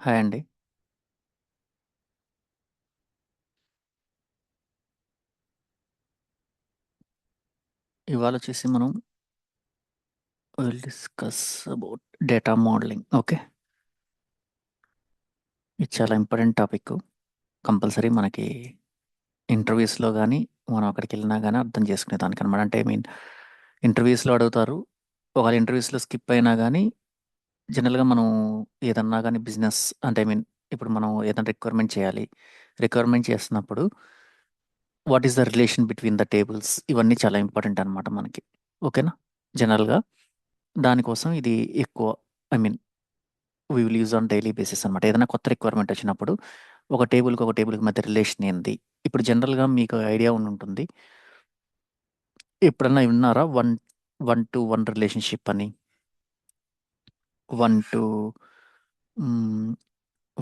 Hi అండి. ఇవాళ వచ్చేసి మనం will discuss about data modelling. Okay, ఇది చాలా ఇంపార్టెంట్ టాపిక్. కంపల్సరీ మనకి ఇంటర్వ్యూస్లో కానీ మనం అక్కడికి వెళ్ళినా కానీ అర్థం చేసుకునే దానికి అనమాట. అంటే ఇంటర్వ్యూస్లో అడుగుతారు. ఒకవేళ ఇంటర్వ్యూస్లో స్కిప్ అయినా కానీ జనరల్గా మనం ఏదన్నా కానీ బిజినెస్ అంటే ఇప్పుడు మనం ఏదైనా రిక్వైర్మెంట్ చేయాలి. రిక్వైర్మెంట్ చేస్తున్నప్పుడు what is the relation between the tables, ఇవన్నీ చాలా ఇంపార్టెంట్ అనమాట మనకి. ఓకేనా? జనరల్గా దానికోసం ఇది ఎక్కువ I mean we will use on daily basis అనమాట. ఏదైనా కొత్త రిక్వైర్మెంట్ వచ్చినప్పుడు ఒక టేబుల్కి మధ్య రిలేషన్ ఏంది. ఇప్పుడు జనరల్గా మీకు ఐడియా ఉండి ఉంటుంది. ఎప్పుడన్నా విన్నారా one one to one relationship అని, one to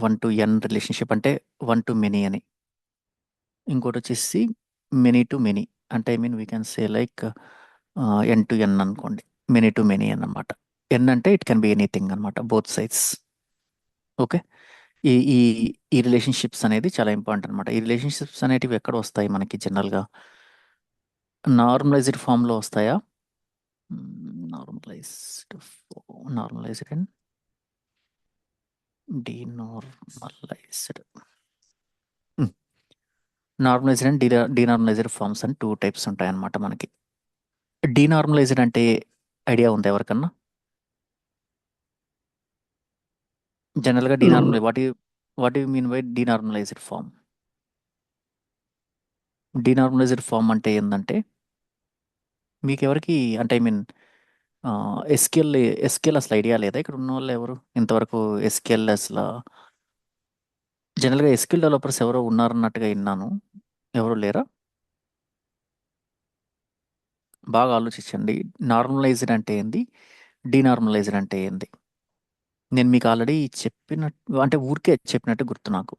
one to N relationship అంటే వన్ టు మెనీ అని. ఇంకోటి వచ్చేసి మెనీ టు మెనీ అంటే we can say like N to N అనుకోండి. మెనీ టు మెనీ అన్నమాట. ఎన్ అంటే ఇట్ కెన్ బి ఎనీథింగ్ అనమాట, బోత్ సైడ్స్. ఓకే, ఈ ఈ ఈ రిలేషన్షిప్స్ అనేది చాలా ఇంపార్టెంట్ అనమాట. ఈ రిలేషన్షిప్స్ అనేటివి ఎక్కడ వస్తాయి మనకి జనరల్గా? నార్మలైజ్డ్ ఫామ్లో వస్తాయా? Normalized normalized and denormalized. Normalized and denormalized forms అని టూ టైప్స్ ఉంటాయి అన్నమాట మనకి. డీనార్మలైజ్డ్ అంటే ఐడియా ఉంది ఎవరికన్నా? జనరల్గా denormalize what you mean by denormalized form? Denormalized form అంటే ఏంటంటే మీకు ఎవరికి అంటే ఎస్క్యూఎల్ ఎస్క్యూఎల్ అసలు ఐడియా లేదా? ఇక్కడ ఉన్న వాళ్ళు ఎవరు ఇంతవరకు ఎస్క్యూఎల్ అసలు? జనరల్గా ఎస్క్యూఎల్ డెవలపర్స్ ఎవరో ఉన్నారన్నట్టుగా విన్నాను. ఎవరు లేరా? బాగా ఆలోచించండి. నార్మలైజ్డ్ అంటే ఏంది, డీనార్మలైజ్డ్ అంటే ఏంది? నేను మీకు ఆల్రెడీ చెప్పినట్టు అంటే ఊరికే చెప్పినట్టు గుర్తు నాకు.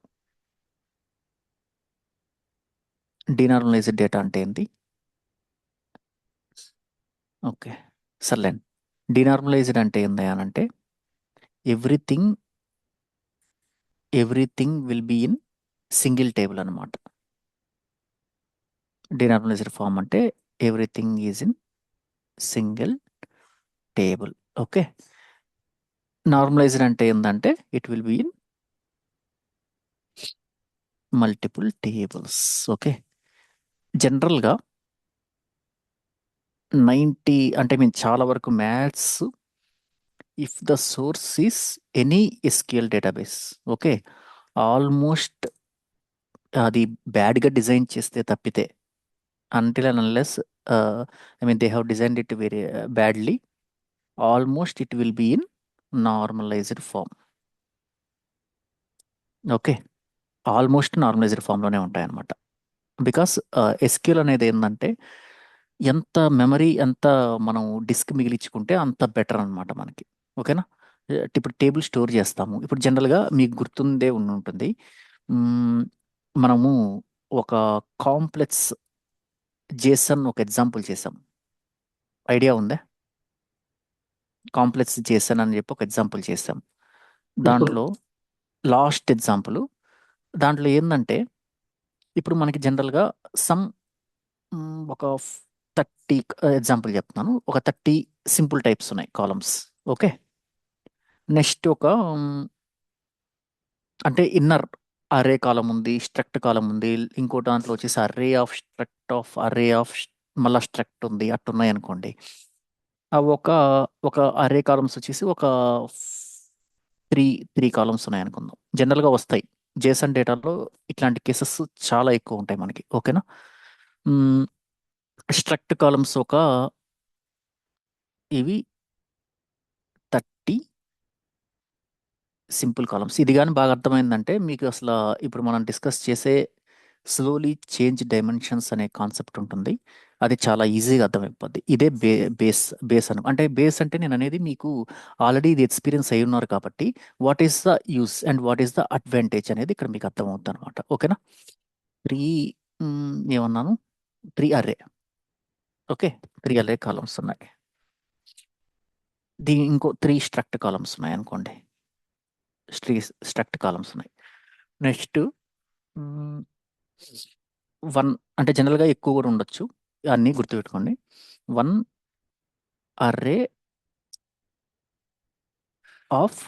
డీనార్మలైజ్డ్ డేటా అంటే ఏంది? ఓకే, సర్లేండి. డీనార్మలైజ్డ్ అంటే ఏంది అని అంటే everything everything will be in single table అనమాట. డీనార్మలైజ్డ్ ఫామ్ అంటే everything is in single table. Okay, normalized అంటే ఏంటంటే it will be in multiple tables. Okay, జనరల్గా 90 అంటే చాలా వరకు maths if the source is any SQL database. Okay, almost అది బ్యాడ్గా డిజైన్ చేస్తే తప్పితే, until and unless they have designed it very badly, almost it will be in normalized form. Okay, almost normalized ఫామ్లోనే ఉంటాయి అన్నమాట. బికాస్ ఎస్క్యూఎల్ అనేది ఏంటంటే ఎంత మెమరీ ఎంత మనం డిస్క్ మిగిలించుకుంటే అంత బెటర్ అనమాట మనకి. ఓకేనా? ఇప్పుడు టేబుల్ స్టోర్ చేస్తాము. ఇప్పుడు జనరల్గా మీకు గుర్తుండే ఉంటుంది. మ్మ్, మనము ఒక కాంప్లెక్స్ జేసన్ ఒక ఎగ్జాంపుల్ చేసాం. ఐడియా ఉందా? కాంప్లెక్స్ జేసన్ అని చెప్పి ఒక ఎగ్జాంపుల్ చేసాం. దాంట్లో లాస్ట్ ఎగ్జాంపుల్ దాంట్లో ఏంటంటే ఇప్పుడు మనకి జనరల్గా సమ్ ఒక 30 ఎగ్జాంపుల్ చెప్తున్నాను. ఒక 30 సింపుల్ టైప్స్ ఉన్నాయి కాలమ్స్. ఓకే, నెక్స్ట్ ఒక అంటే ఇన్నర్ అర్రే కాలం ఉంది, స్ట్రక్ట్ కాలం ఉంది. ఇంకో దాంట్లో వచ్చేసి అర్రే ఆఫ్ మళ్ళా స్ట్రక్ట్ ఉంది. అట్టున్నాయి అనుకోండి. ఆ ఒక అర్రే కాలమ్స్ వచ్చేసి ఒక త్రీ త్రీ కాలమ్స్ ఉన్నాయి అనుకుందాం. జనరల్గా వస్తాయి జేసన్ డేటాలో. ఇట్లాంటి కేసెస్ చాలా ఎక్కువ ఉంటాయి మనకి. ఓకేనా? స్ట్రక్ట్ కాలమ్స్ ఇవి 30 సింపుల్ కాలమ్స్. ఇది కానీ బాగా అర్థమైందంటే మీకు అసలు ఇప్పుడు మనం డిస్కస్ చేసే స్లోలీ చేంజ్ డైమెన్షన్స్ అనే కాన్సెప్ట్ ఉంటుంది. అది చాలా ఈజీగా అర్థమైపోద్ది. ఇదే బేస్ బేస్ అంటే బేస్ అంటే నేను అనేది మీకు ఆల్రెడీ ఇది ఎక్స్పీరియన్స్ అయి ఉన్నారు కాబట్టి what is the use and what is the advantage అనేది ఇక్కడ మీకు అర్థమవుతుంది అనమాట. ఓకేనా? త్రీ ఏమన్నాను? 3 అర్రే. ఓకే, 3 అర్రే కాలమ్స్ ఉన్నాయి. ఇంకో 3 స్ట్రక్ట్ కాలమ్స్ ఉన్నాయి అనుకోండి. స్ట్రక్ట్ కాలమ్స్ ఉన్నాయి. నెక్స్ట్ 1 అంటే జనరల్‌గా ఎక్కువ కూడా ఉండొచ్చు. అన్నీ గుర్తుపెట్టుకోండి. 1 అర్రే ఆఫ్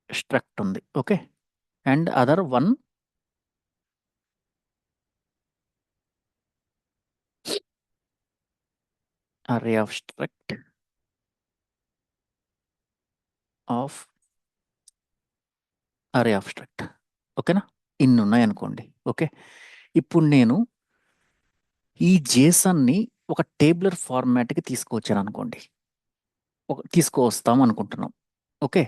స్ట్రక్ట్ ఉంది. Okay. And other 1 array of struct of array of struct. ఓకేనా? ఇన్ని ఉన్నాయనుకోండి. ఓకే. ఇప్పుడు నేను ఈ జేసన్‌ని ఒక టేబులర్ ఫార్మాట్‌కి తీసుకొచ్చాననుకోండి. తీసుకొస్తాం అనుకుంటున్నాం. ఓకే.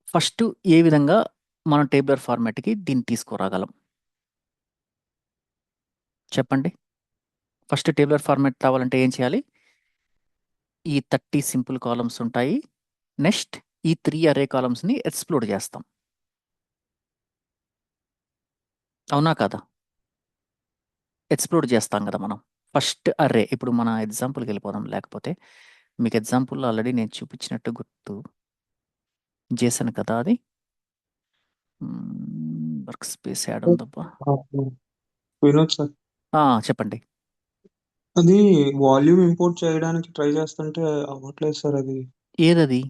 ఫస్ట్ ఏ విధంగా మనం టేబులర్ ఫార్మాట్‌కి దీన్ని తీసుకురాగలం? చెప్పండి. ఫస్ట్ టేబులర్ ఫార్మాట్ రావాలంటే ఏం చేయాలి? ఈ 30 సింపుల్ కాలమ్స్ ఉంటాయి. నెక్స్ట్ ఈ 3 అర్రే కాలమ్స్‌ని ఎక్స్‌ప్లోడ్ చేస్తాం. అవునా కాదా? ఎక్స్‌ప్లోడ్ చేస్తాం గదా మనం. ఫస్ట్ అర్రే ఇప్పుడు మన ఎగ్జాంపుల్‌కెళ్ళిపోదాం. లేకపోతే మీకు ఎగ్జాంపుల్‌లో ఆల్రెడీ నేను చూపించినట్టు గుర్తు. జేసన్ కదా అది? వర్క్ స్పేస్ యాడుందబ్బా? వినోద్ సార్, చెప్పండి. అది వాల్యూమ్ ఇంపోర్ట్ చేయడానికి ట్రై చేస్తుంటే అవ్వట్లేదు సార్. అది ఏదది?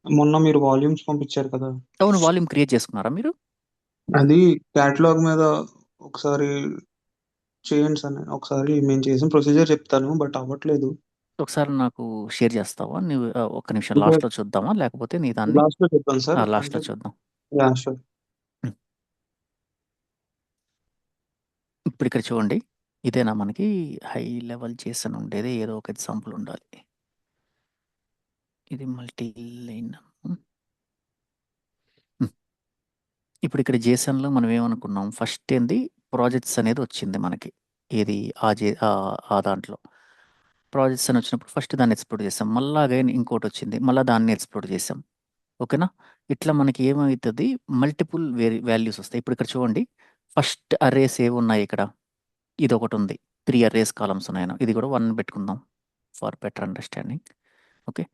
మొన్న మీరు వాల్యూమ్స్ పంపించారు కదా, అవును. వాల్యూమ్ క్రియేట్ చేసుకున్నారా మీరు? అది క్యాటలాగ్ మీద ఒకసారి చేయండి సార్. నేను ఒకసారి మేము చేసిన ప్రొసీజర్ చెప్తాను, బట్ అవ్వట్లేదు. ఒకసారి నాకు షేర్ చేస్తావా? నువ్వు ఒక్క నిమిషం అంటే లాస్ట్‌లో చూద్దామా? లేకపోతే నీ దాన్ని లాస్ట్ లో చెప్పాను సార్. అంటే లాస్ట్‌లో చూద్దాం. షూర్. హ్మ్. ఇప్పుడిక్కడ చూడండి. ఇదేనా మనకి హై లెవెల్ జేసన్ ఉండేది? ఏదో ఒక ఎగ్జాంపుల్ ఉండాలి. ఇది మల్టీ లైన్. హ్మ్. హ్మ్. ఇప్పుడిక్కడ జేసన్‌లో మనం ఏమనుకున్నాం? ఫస్ట్ ఏంది ప్రాజెక్ట్స్ అనేది వచ్చింది మనకి. ఏది ఆ దాంట్లో. ప్రాజెక్ట్స్ అని వచ్చినప్పుడు ఫస్ట్ దాన్ని ఎక్స్‌ప్లోర్ చేసాం. మళ్ళా అగైన్ ఇంకోటొచ్చింది. మళ్ళా దాన్ని ఎక్స్‌ప్లోర్ చేసాం. ఓకేనా? ఇట్లా మనకి ఏమైతది మల్టిపుల్ వాల్యూస్ వస్తాయి. ఇప్పుడు ఇక్కడ చూడండి. ఫస్ట్ అర్రేస్ ఏవున్నాయి ఇక్కడ? ఇదొకటుంది. 3 అర్రేస్ కాలమ్స్ ఉన్నాయి. ఇది కూడా 1 పెట్టుకుందాం ఫర్ బెటర్ అండర్‌స్టాండింగ్. ఓకే.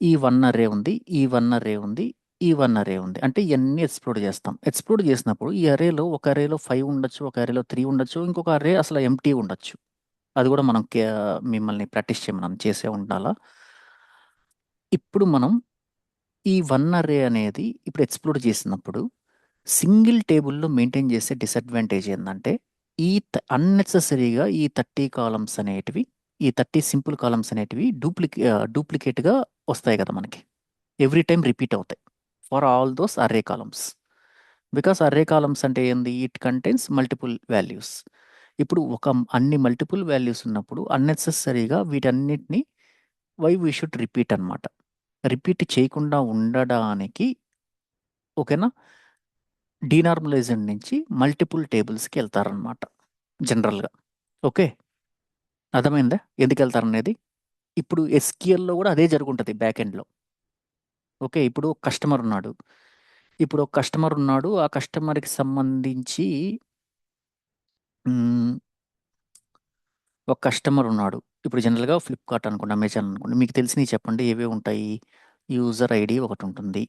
ఈ 1 అర్రే ఉంది. ఈ 1 అర్రే ఉంది. ఈ 1 అర్రే ఉంది. అంటే ఇయన్నీ ఎక్స్‌ప్లోర్ చేస్తాం. ఎక్స్‌ప్లోర్ చేసినప్పుడు ఈ అర్రేలో ఒక అర్రేలో 5 ఉండొచ్చు. ఒక అర్రేలో 3 ఉండొచ్చు. ఇంకొక అర్రే అసలు ఎంప్టీ ఉండొచ్చు. అది కూడా మనం మిమ్మల్ని ప్రాక్టీస్ చేయమన్నాను. చేసే ఉండాలా. ఇప్పుడు మనం ఈ 1 అర్రే అనేది ఇప్పుడు ఎక్స్‌ప్లోర్ చేసినప్పుడు సింగిల్ టేబుల్‌లో మెయింటైన్ చేసే డిసడ్వాంటేజ్ ఏందంటే, ఈ అన్నెసెసరీగా ఈ 30 కాలమ్స్ అనేటివి, ఈ 30 సింపుల్ కాలమ్స్ అనేటివి డూప్లికేట్‌గా వస్తాయి కదా మనకి. ఎవ్రీ టైమ్ రిపీట్ అవుతాయి. For all those array columns. Because array columns అంటే ఏంది? It contains multiple values. ఇప్పుడు అన్ని మల్టిపుల్ వాల్యూస్ ఉన్నప్పుడు అన్నెసెసరీగా వీటన్నిటిని వి షుడ్ రిపీట్ అన్నమాట. రిపీట్ చేయకుండా ఉండడానికి ఓకేనా? డీనార్మలైజ్డ్ నుంచి మల్టిపుల్ టేబుల్స్‌కి ఎళ్తారనమాట జనరల్‌గా. ఓకే. అర్థమైందా? ఎందుకెళ్తారనేది? ఇప్పుడు ఎస్‌క్యూఎల్‌లో గూడా అదే జరుగుంటది బ్యాక్ ఎండ్‌లో. ఓకే. ఇప్పుడు ఒక కస్టమర్ ఉన్నాడు. ఇప్పుడు ఒక కస్టమర్ ఉన్నాడు. ఆ కస్టమర్‌కి సంబంధించి హ్మ్. ఒక కస్టమర్ ఉన్నాడు. ఇప్పుడు జనరల్‌గా ఫ్లిప్‌కార్ట్ అనుకోండి, అమెజాన్ అనుకోండి. మీకు తెలిసినయి చెప్పండి ఏవేవి ఉంటాయి? యూజర్ ఐడీ ఒకటుంటుంది.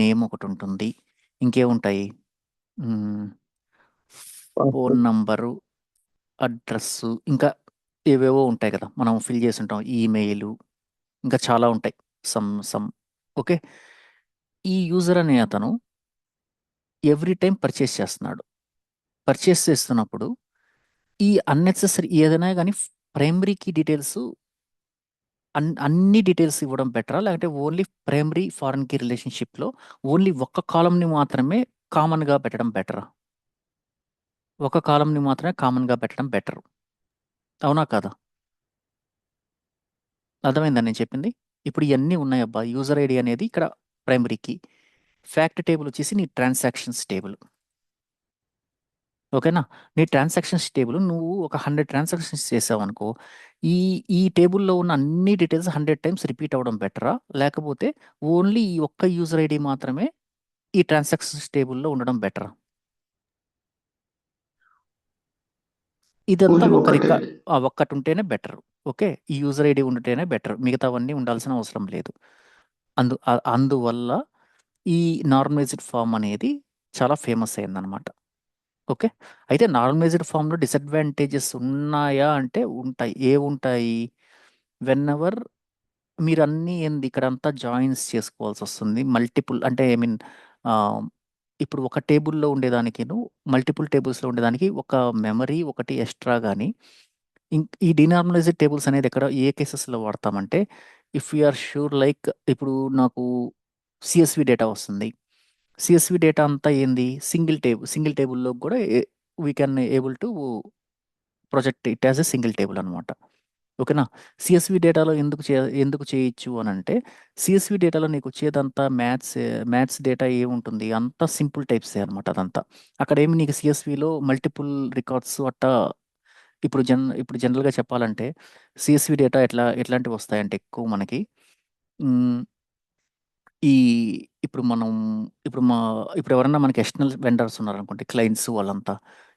నేమ్ ఒకటుంటుంది. ఇంకేముంటాయి? హ్మ్. ఫోను నంబరు, అడ్రస్సు ఇంకా ఏవేవో ఉంటాయి కదా! మనం ఫిల్ చేసుంటాం. ఈమెయిలు ఇంకా చాలా ఉంటాయి. Some okay. ఈ యూజర్ అనే అతను ఎవ్రీ టైమ్ పర్చేస్ చేస్తున్నాడు. పర్చేస్ చేస్తున్నప్పుడు ఈ అన్నెసెసరీ ఏదైనా గాని ప్రైమరీ కీ డీటెయిల్స్ అన్ని డీటెయిల్స్ ఇవ్వడం బెటరా? లేకపోతే ఓన్లీ ప్రైమరీ, ఫారెన్ కీ రిలేషన్‌షిప్‌లో ఓన్లీ ఒక్క కాలమ్‌ని మాత్రమే కామన్‌గా పెట్టడం బెటరా? ఒక కాలమ్‌ని మాత్రమే కామన్‌గా పెట్టడం బెటరు. అవునా? కాదా? అర్థమైందా నేను చెప్పింది? ఇప్పుడు ఇయన్నీ ఉన్నాయబ్బా! యూజర్ ఐడీ అనేది ఇక్కడ ప్రైమరీ కీ. ఫ్యాక్ట్ టేబుల్ వచ్చేసి నీ ట్రాన్సాక్షన్స్ టేబుల్. ఓకేనా? నీ ట్రాన్సాక్షన్స్ టేబుల్ నువ్వు ఒక 100 ట్రాన్సాక్షన్స్ చేసావనుకో, ఈ ఈ టేబుల్‌లో ఉన్న అన్ని డీటెయిల్స్ 100 టైమ్స్ రిపీట్ అవ్వడం బెటరా? లేకపోతే ఓన్లీ ఈ ఒక్క యూజర్ ఐడీ మాత్రమే ఈ ట్రాన్సాక్షన్స్ టేబుల్‌లో ఉండడం బెటరా? ఇదంతా ఓన్లీ ఒకటే. ఒక్కటుంటేనే బెటరు. ఓకే. ఈ యూజర్ ఐడీ ఉంటేనే బెటర్. మిగతావన్నీ ఉండాల్సిన అవసరం లేదు. అందువల్ల ఈ నార్మలైజ్డ్ ఫామ్ అనేది చాలా ఫేమస్ అయిందనమాట. ఓకే. అయితే నార్మలైజ్డ్ ఫామ్‌లో డిసడ్వాంటేజెస్ ఉన్నాయా అంటే ఉంటాయి. ఏవుంటాయి? వెనెవర్ మీరన్నీ ఏంది ఇక్కడంతా జాయిన్స్ చేసుకోవాల్సొస్తుంది. మల్టిపుల్ అంటే ఐ మీన్ ఆహ్, ఇప్పుడు ఒక టేబుల్‌లో ఉండేదానికిను, మల్టిపుల్ టేబుల్స్‌లో ఉండేదానికి ఒక మెమరీ ఒకటి ఎక్స్‌ట్రా గాని, ఈ డీనార్మలైజ్డ్ టేబుల్స్ అనేది ఏ కేసెస్‌లో వాడతామంటే, if you are sure like ఇప్పుడు నాకు సీఎస్‌వి డేటా వస్తుంది. సీఎస్‌వి డేటా అంతా ఏంది సింగిల్ టేబుల్‌లోకి గూడా we can able to project it as a single table అనమాట. ఓకేనా? సీఎస్‌వి డేటాలో ఎందుకు చేయొచ్చు అనంటే, సీఎస్‌వి డేటాలో నీకొచ్చేదంతా మ్యాథ్స్ డేటా ఏముంటుంది? అంతా సింపుల్ టైప్సే అనమాట అదంతా. అక్కడేమి నీకు సీఎస్‌విలో మల్టిపుల్ రికార్డ్స్ అట్టా ఇప్పుడు జనరల్‌గా చెప్పాలంటే, సీఎస్‌వి డేటా ఎట్లాంటివొస్తాయంటే ఎక్కువ మనకి హ్మ్. ఈ ఇప్పుడు మనం ఇప్పుడు మా ఇప్పుడు ఎవరన్నా మనకి ఎక్స్టర్నల్ వెండర్స్ ఉన్నారనుకోండి. క్లయింట్స్ వాళ్ళంతా.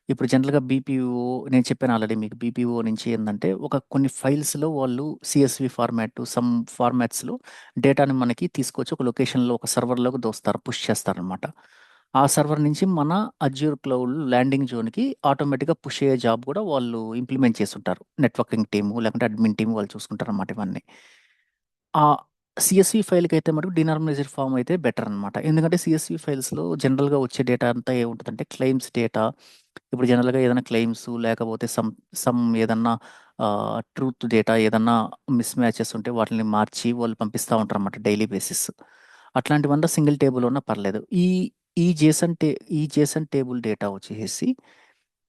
ఇప్పుడు జనరల్‌గా బీపీఓ నేను చెప్పాను ఆల్రెడీ మీకు. బీపీఓ నుంచి ఏందంటే కొన్ని ఫైల్స్‌లో వాళ్ళు సీఎస్‌వి సమ్ ఫార్మాట్స్‌లో డేటాని మనకి తీసుకొచ్చి ఒక లొకేషన్‌లో ఒక సర్వర్‌లోకి పుష్ చేస్తారనమాట. ఆ సర్వర్ నుంచి మన అజ్యూర్ క్లౌడ్ ల్యాండింగ్ జోన్‌కి ఆటోమేటిక్‌గా పుష్ అయ్యే జాబ్ కూడా వాళ్ళు ఇంప్లిమెంట్ చేసుంటారు. నెట్వర్కింగ్ టీము లేకుంటే అడ్మిన్ టీమ్ వాళ్ళు చూసుకుంటారనమాట ఇవన్నీ. ఆ సీఎస్‌వి ఫైల్‌కైతే మటుకు డీనార్మలైజ్డ్ ఫార్మ్ అయితే బెటర్ అనమాట. ఎందుకంటే సీఎస్‌వి ఫైల్స్‌లో జనరల్‌గా వచ్చే డేటా అంతా ఏముంటదంటే క్లెయిమ్స్ డేటా. ఇప్పుడు జనరల్‌గా ఏదైనా క్లెయిమ్స్ లేకపోతే సమ్ ఏదన్నా ట్రూత్ డేటా ఏదన్నా మిస్ మ్యాచెస్ ఉంటే వాటిని మార్చి వాళ్ళు పంపిస్తా ఉంటారన్నమాట డైలీ బేసిస్. అట్లాంటివంతా సింగిల్ టేబుల్ ఉన్నా పర్లేదు. ఈ జేసన్ టే ఈ జేసన్ టేబుల్ డేటా వచ్చేసేసి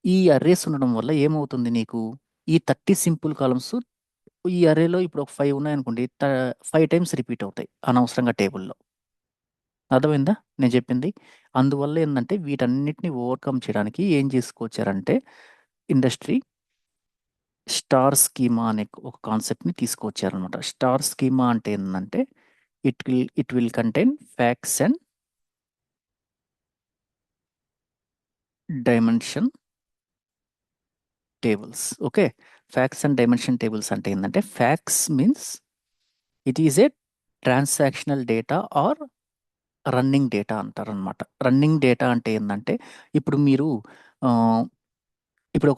ఈ అర్రేస్ ఉండడం వల్ల ఏమవుతుంది నీకు? ఈ 30 సింపుల్ కాలమ్స్ ఈ అర్రేలో ఇప్పుడు ఒక 5 ఉన్నాయనుకోండి. 5 టైమ్స్ రిపీట్ అవుతాయి అనవసరంగా టేబుల్‌లో. అర్థమైందా నేను చెప్పింది? అందువల్ల ఏందంటే వీటన్నిటిని ఓవర్‌కమ్ చేయడానికి ఏం చేసుకొచ్చారంటే ఇండస్ట్రీ స్టార్ స్కీమా అనే ఒక కాన్సెప్ట్‌ని తీసుకొచ్చారనమాట. స్టార్ స్కీమా అంటే ఏందంటే it will contain facts and dimension tables. Okay. Facts and dimension tables అంటే ఏందంటే facts means it is a transactional data or running data అంటారనమాట. రన్నింగ్ డేటా అంటే ఏందంటే, ఇప్పుడు మీరు ఆహ్, ఇప్పుడు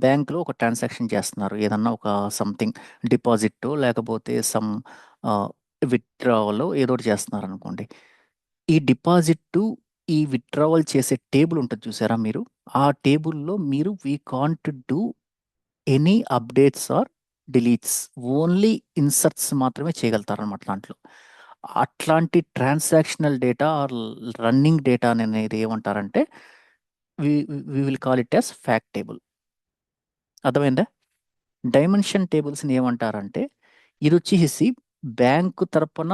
బ్యాంక్‌లో ఒక ట్రాన్సాక్షన్ చేస్తున్నారు. ఏదన్నా ఒక సంథింగ్ డిపాజిట్టో లేకపోతే ఆహ్, విత్‌డ్రావలో ఏదోకటి చేస్తున్నారనుకోండి. ఈ డిపాజిట్టు, ఈ విత్‌డ్రావల్ చేసే టేబుల్ ఉంటది చూసారా మీరు? ఆ టేబుల్‌లో మీరు we can't do any updates or deletes. Only inserts మాత్రమే చేయగలుగుతారనమాట దాంట్లో. అట్లాంటి transactional data or running data అనేది ఏమంటారంటే we we will call it as fact table. అర్థమైందా? డైమెన్షన్ టేబుల్స్‌ని ఏమంటారంటే, ఇదొచ్చేసేసి బ్యాంకు తరపున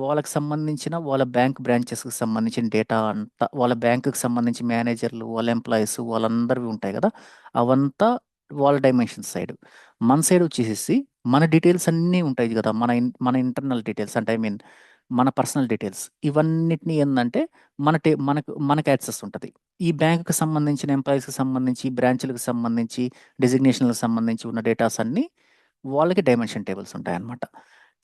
వాళ్ళకి సంబంధించిన వాళ్ళ బ్యాంక్ బ్రాంచెస్‌కి సంబంధించిన డేటా అంతా, వాళ్ళ బ్యాంకుకి సంబంధించి మేనేజర్‌లు, వాళ్ళ ఎంప్లాయీస్ వాళ్ళందరివి ఉంటాయి గదా! అవంతా వాళ్ళ డైమెన్షన్ సైడ్. మన సైడ్ వచ్చేసేసి మన డీటెయిల్స్ అన్నీ ఉంటాయి గదా! మన ఇంటర్నల్ డీటెయిల్స్ అంటే ఐ మీన్ మన పర్సనల్ డీటెయిల్స్. ఇవన్నిటిని ఏందంటే మనకు యాక్సెస్ ఉంటది. ఈ బ్యాంక్‌కి సంబంధించిన ఎంప్లాయీస్‌కి సంబంధించి, బ్రాంచులకు సంబంధించి డిజిగ్నేషన్‌లకు సంబంధించి ఉన్న డేటాస్ అన్నీ వాళ్ళకి డైమెన్షన్ టేబుల్స్ ఉంటాయన్నమాట.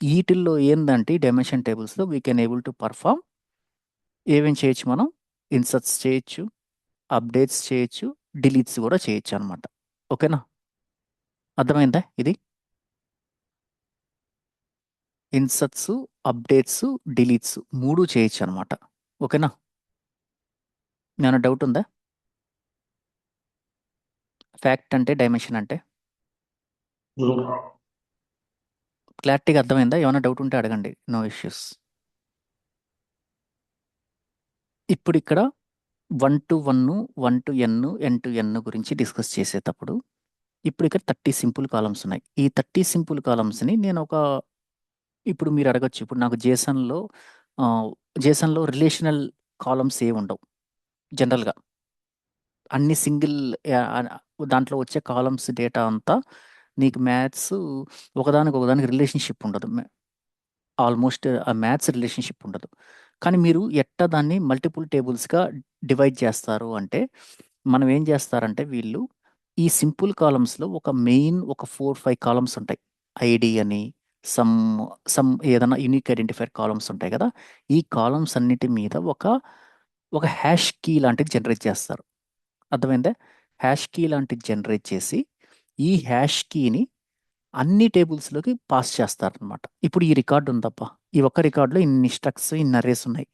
ఈటిల్లో ఏందంటే ఈ డైమెన్షన్ టేబుల్స్‌లో we can able to perform ఏమేం చేయొచ్చు మనం? ఇన్సర్ట్స్ చేయొచ్చు, అప్‌డేట్స్ చేయొచ్చు, డిలీట్స్ గూడా చేయొచ్చన్నమాట. ఓకేనా? అర్థమైందా ఇది? Inserts, updates, deletes 3 చేయొచ్చన్నమాట. ఓకేనా? ఏమైనా డౌట్ ఉందా? ఫ్యాక్ట్ అంటే, డైమెన్షన్ అంటే క్లారిటీగా అర్థమైందా? ఏమైనా డౌట్ ఉంటే అడగండి. No issues. ఇప్పుడిక్కడ 1-1, 1-n, n-n గురించి డిస్కస్ చేసేటప్పుడు, ఇప్పుడు ఇక్కడ 30 సింపుల్ కాలమ్స్ ఉన్నాయి. ఈ 30 సింపుల్ కాలమ్స్‌ని ఇప్పుడు మీరు అడగొచ్చు. ఇప్పుడు నాకు ఆహ్, జేసన్‌లో రిలేషనల్ కాలమ్స్ ఏవుండవు జనరల్‌గా. అన్ని సింగిల్ దాంట్లో వచ్చే కాలమ్స్ డేటా అంతా నీకు ఒకదానికి రిలేషన్‌షిప్ ఉండదు. ఆల్మోస్ట్ ఆ మ్యాథ్స్ రిలేషన్‌షిప్ ఉండదు. కానీ మీరు దాన్ని మల్టిపుల్ టేబుల్స్‌గా డివైడ్ చేస్తారు అంటే, మనం ఏం చేస్తారంటే వీళ్ళు ఈ సింపుల్ కాలమ్స్‌లో ఒక 4, 5 కాలమ్స్ ఉంటాయి. ఐడీ అని, సమ్ సమ్ ఏదైనా యూనిక్ ఐడెంటిఫైర్ కాలమ్స్ ఉంటాయి కదా, ఈ కాలమ్స్ అన్నిటి మీద ఒక హ్యాష్ కీ లాంటిది జనరేట్ చేస్తారు. అర్థమైందా? హ్యాష్ కీ లాంటిది జనరేట్ చేసి ఈ హ్యాష్ కీని అన్ని టేబుల్స్లోకి పాస్ చేస్తారనమాట. ఇప్పుడు ఈ రికార్డు ఉందప్ప, ఈ ఒక్క రికార్డులో ఇన్ని స్ట్రక్స్, ఇన్ని అర్రేస్ ఉన్నాయి.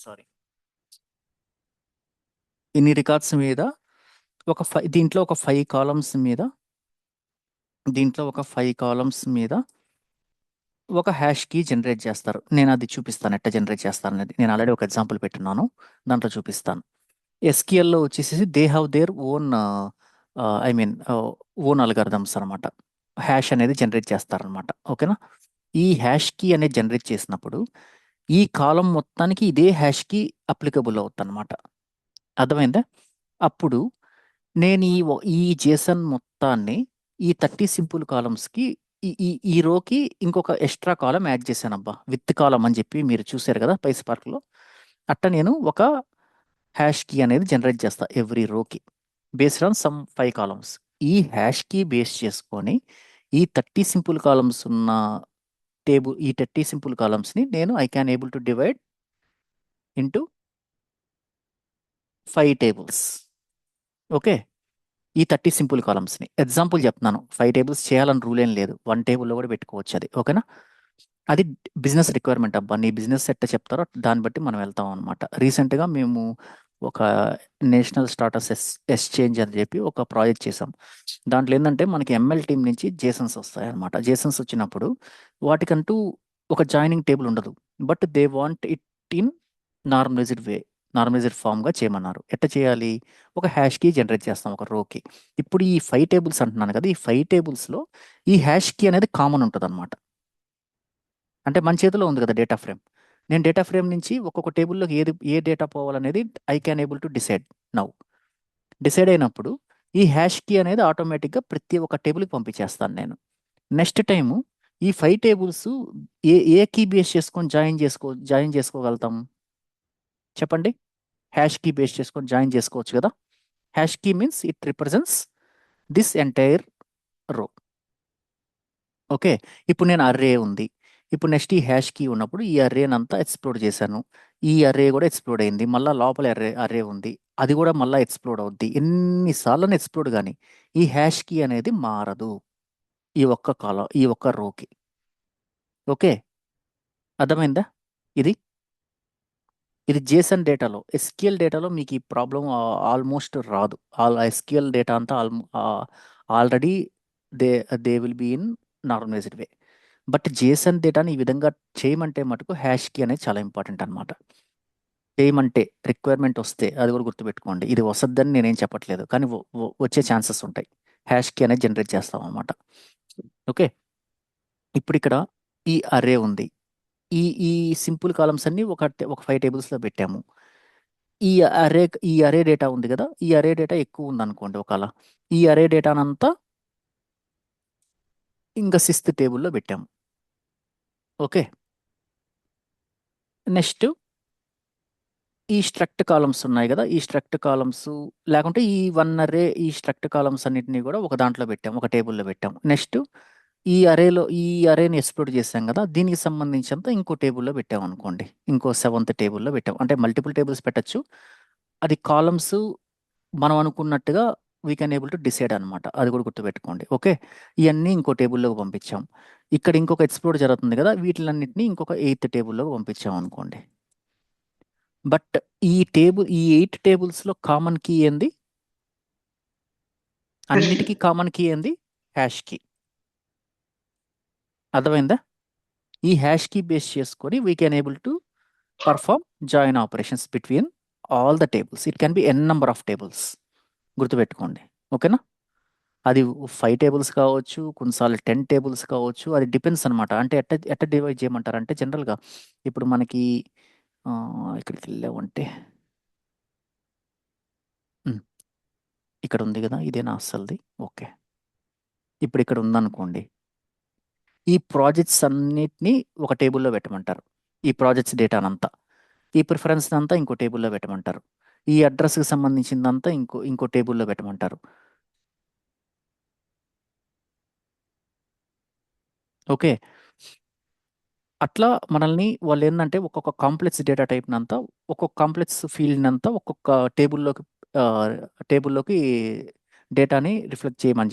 సారీ, ఇన్ని రికార్డ్స్ మీద దీంట్లో ఒక 5 కాలమ్స్ మీద ఒక హ్యాష్ కీ జనరేట్ చేస్తారు. నేను అది చూపిస్తాను ఎట్లా జనరేట్ చేస్తాను అనేది. నేను ఆల్రెడీ ఒక ఎగ్జాంపుల్ పెట్టున్నాను, దాంట్లో చూపిస్తాను. ఎస్క్యూఎల్లో వచ్చేసి they have their own I mean own algorithms అనమాట. హ్యాష్ అనేది జనరేట్ చేస్తారనమాట. ఓకేనా? ఈ హ్యాష్ కీ అనేది జనరేట్ చేసినప్పుడు ఈ కాలం మొత్తానికి ఇదే హ్యాష్ కీ అప్లికబుల్ అవుతుంది అనమాట. అర్థమైందా? అప్పుడు నేను ఈ జేసన్ మొత్తాన్ని ఈ 30 సింపుల్ కాలమ్స్కి ఈ ఈ ఈ రోకి ఇంకొక ఎక్స్ట్రా కాలం యాడ్ చేశానబ్బా, విత్ కాలం అని చెప్పి మీరు చూశారు కదా పై స్పార్క్లో. అట్ట నేను ఒక హ్యాష్ కీ అనేది జనరేట్ చేస్తా ఎవ్రీ రోకి బేస్డ్ ఆన్ సమ్ 5 కాలమ్స్. ఈ హ్యాష్ కీ బేస్ చేసుకొని ఈ 30 సింపుల్ కాలమ్స్ ఉన్న ఈ 30 సింపుల్ కాలమ్స్ని నేను I can able to divide into 5 tables. Okay, ఈ 30 సింపుల్ కాలమ్స్ని ఎగ్జాంపుల్ చెప్తున్నాను. 5 టేబుల్స్ చేయాలని రూల్ ఏం లేదు, 1 టేబుల్లో కూడా పెట్టుకోవచ్చు అది. ఓకేనా? అది బిజినెస్ రిక్వైర్మెంట్ అబ్బా, నీ బిజినెస్ ఎట్ట చెప్తారో దాన్ని బట్టి మనం వెళ్తాం అనమాట. రీసెంట్గా మేము ఒక నేషనల్ స్టార్టర్స్ ఎక్స్చేంజ్ అని చెప్పి ఒక ప్రాజెక్ట్ చేసాం. దాంట్లో ఏంటంటే మనకి ఎంఎల్ టీం నుంచి జేసన్స్ వస్తాయి అనమాట. జేసన్స్ వచ్చినప్పుడు వాటికంటూ ఒక జాయినింగ్ టేబుల్ ఉండదు, but they want it in normalized way, normalized ఫామ్గా చేయమన్నారు. ఎట్ట చేయాలి? ఒక హ్యాష్ కీ జనరేట్ చేస్తాం ఒక రోకి. ఇప్పుడు ఈ 5 టేబుల్స్ అంటున్నాను కదా, ఈ 5 టేబుల్స్లో ఈ హ్యాష్ కీ అనేది కామన్ ఉంటుంది అనమాట. అంటే మన చేతిలో ఉంది కదా డేటా ఫ్రేమ్. నేను డేటా ఫ్రేమ్ నుంచి ఒక్కొక్క టేబుల్లోకి ఏ డేటా పోవాలనేది I can able to decide now. Decide అయినప్పుడు ఈ హ్యాష్ కీ అనేది ఆటోమేటిక్గా ప్రతి ఒక్క టేబుల్కి పంపించేస్తాను నేను. నెక్స్ట్ టైము ఈ 5 టేబుల్స్ ఏ కీ బేస్ చేసుకొని జాయిన్ చేసుకోగలుగుతాం చెప్పండి? హ్యాష్ కీ బేస్ చేసుకొని జాయిన్ చేసుకోవచ్చు కదా. Hash key means it represents this entire row. Okay, ఇప్పుడు నేను అర్రే ఉంది. ఇప్పుడు నెక్స్ట్ ఈ హ్యాష్ కీ ఉన్నప్పుడు ఈ అర్రేనంతా ఎక్స్ప్లోర్ చేశాను. ఈ అర్రే కూడా ఎక్స్ప్లోర్ అయింది. మళ్ళీ లోపల అర్రే ఉంది, అది కూడా మళ్ళీ ఎక్స్ప్లోర్ అవుద్ది. ఎన్నిసార్లు ఎక్స్ప్లోర్ కానీ ఈ హ్యాష్ కీ అనేది మారదు ఈ ఒక్క రోకి. ఓకే, అర్థమైందా? ఇది ఇది జేసన్ డేటాలో. ఎస్క్యూఎల్ డేటాలో మీకు ఈ ప్రాబ్లం ఆల్మోస్ట్ రాదు. ఎస్క్యూఎల్ డేటా అంతా already they they will be in normalized way. But JSON డేటాని ఈ విధంగా చేయమంటే మటుకు హ్యాష్ కీ అనేది చాలా ఇంపార్టెంట్ అనమాట. చేయమంటే రిక్వైర్మెంట్ వస్తే అది కూడా గుర్తుపెట్టుకోండి. ఇది వసద్దని నేనేం చెప్పట్లేదు, కానీ వచ్చే ఛాన్సెస్ ఉంటాయి. హ్యాష్ కీ అనేది జనరేట్ చేస్తాం అనమాట. ఓకే, ఇప్పుడు ఇక్కడ ఈ అర్రే ఉంది. ఈ ఈ సింపుల్ కాలమ్స్ అన్ని ఒక 5 టేబుల్స్లో పెట్టాము. ఈ ఈ అరే డేటా ఉంది కదా, ఈ అరే డేటా ఎక్కువ ఉందనుకోండి ఒకవేళ, ఈ అరే డేటానంతా ఇంకా 6th టేబుల్లో పెట్టాము. ఓకే, నెక్స్ట్ ఈ స్ట్రక్ట్ కాలమ్స్ ఉన్నాయి కదా, ఈ స్ట్రక్ట్ కాలమ్స్ లేకుంటే ఈ స్ట్రక్ట్ కాలమ్స్ అన్నిటినీ కూడా ఒక దాంట్లో పెట్టాము, ఒక టేబుల్లో పెట్టాము. నెక్స్ట్ ఈ అరేని ఎక్స్ప్లోర్ చేసాం కదా, దీనికి సంబంధించినంత ఇంకో టేబుల్లో పెట్టాము అనుకోండి, ఇంకో 7th టేబుల్లో పెట్టాము. అంటే మల్టిపుల్ టేబుల్స్ పెట్టచ్చు. అది కాలమ్స్ మనం అనుకున్నట్టుగా we can able to decide అనమాట. అది కూడా గుర్తుపెట్టుకోండి. ఓకే, ఇవన్నీ ఇంకో టేబుల్లోకి పంపించాం. ఇక్కడ ఇంకొక ఎక్స్ప్లోర్ జరుగుతుంది కదా, వీటిలన్నింటినీ ఇంకొక 8th టేబుల్లోకి పంపించాం అనుకోండి. బట్ ఈ 8 టేబుల్స్లో కామన్ కీ ఏంది? అన్నిటికీ కామన్ కీ ఏంది? Hash key. అర్థమైందా? ఈ హ్యాష్ కీ బేస్ చేసుకొని we can able to perform join operations between all the tables. It can be n number of tables. గుర్తుపెట్టుకోండి. ఓకేనా? అది 5 టేబుల్స్ కావచ్చు, కొన్నిసార్లు 10 టేబుల్స్ కావచ్చు. అది డిపెండ్స్ అనమాట. అంటే ఎట్ట డివైడ్ చేయమంటారు అంటే జనరల్గా ఇప్పుడు మనకి ఇక్కడికి వెళ్ళామంటే ఇక్కడ ఉంది కదా, ఇదేనా అస్సలుది? ఓకే, ఇప్పుడు ఇక్కడ ఉందనుకోండి. ఈ ప్రాజెక్ట్స్ అన్నిటినీ ఒక టేబుల్లో పెట్టమంటారు. ఈ ప్రాజెక్ట్స్ డేటానంతా, ఈ ప్రిఫరెన్స్ అంతా ఇంకో టేబుల్లో పెట్టమంటారు. ఈ అడ్రస్కి సంబంధించిందంతా ఇంకో టేబుల్లో పెట్టమంటారు. ఓకే. అట్లా మనల్ని వాళ్ళు ఏంటంటే ఒక్కొక్క కాంప్లెక్స్ డేటా టైప్‌నంతా, ఒక్కొక్క కాంప్లెక్స్ ఫీల్డ్‌నంతా ఒక్కొక్క టేబుల్‌లోకి టేబుల్‌లోకి డేటాని రిఫ్లెక్ట్ చేయమని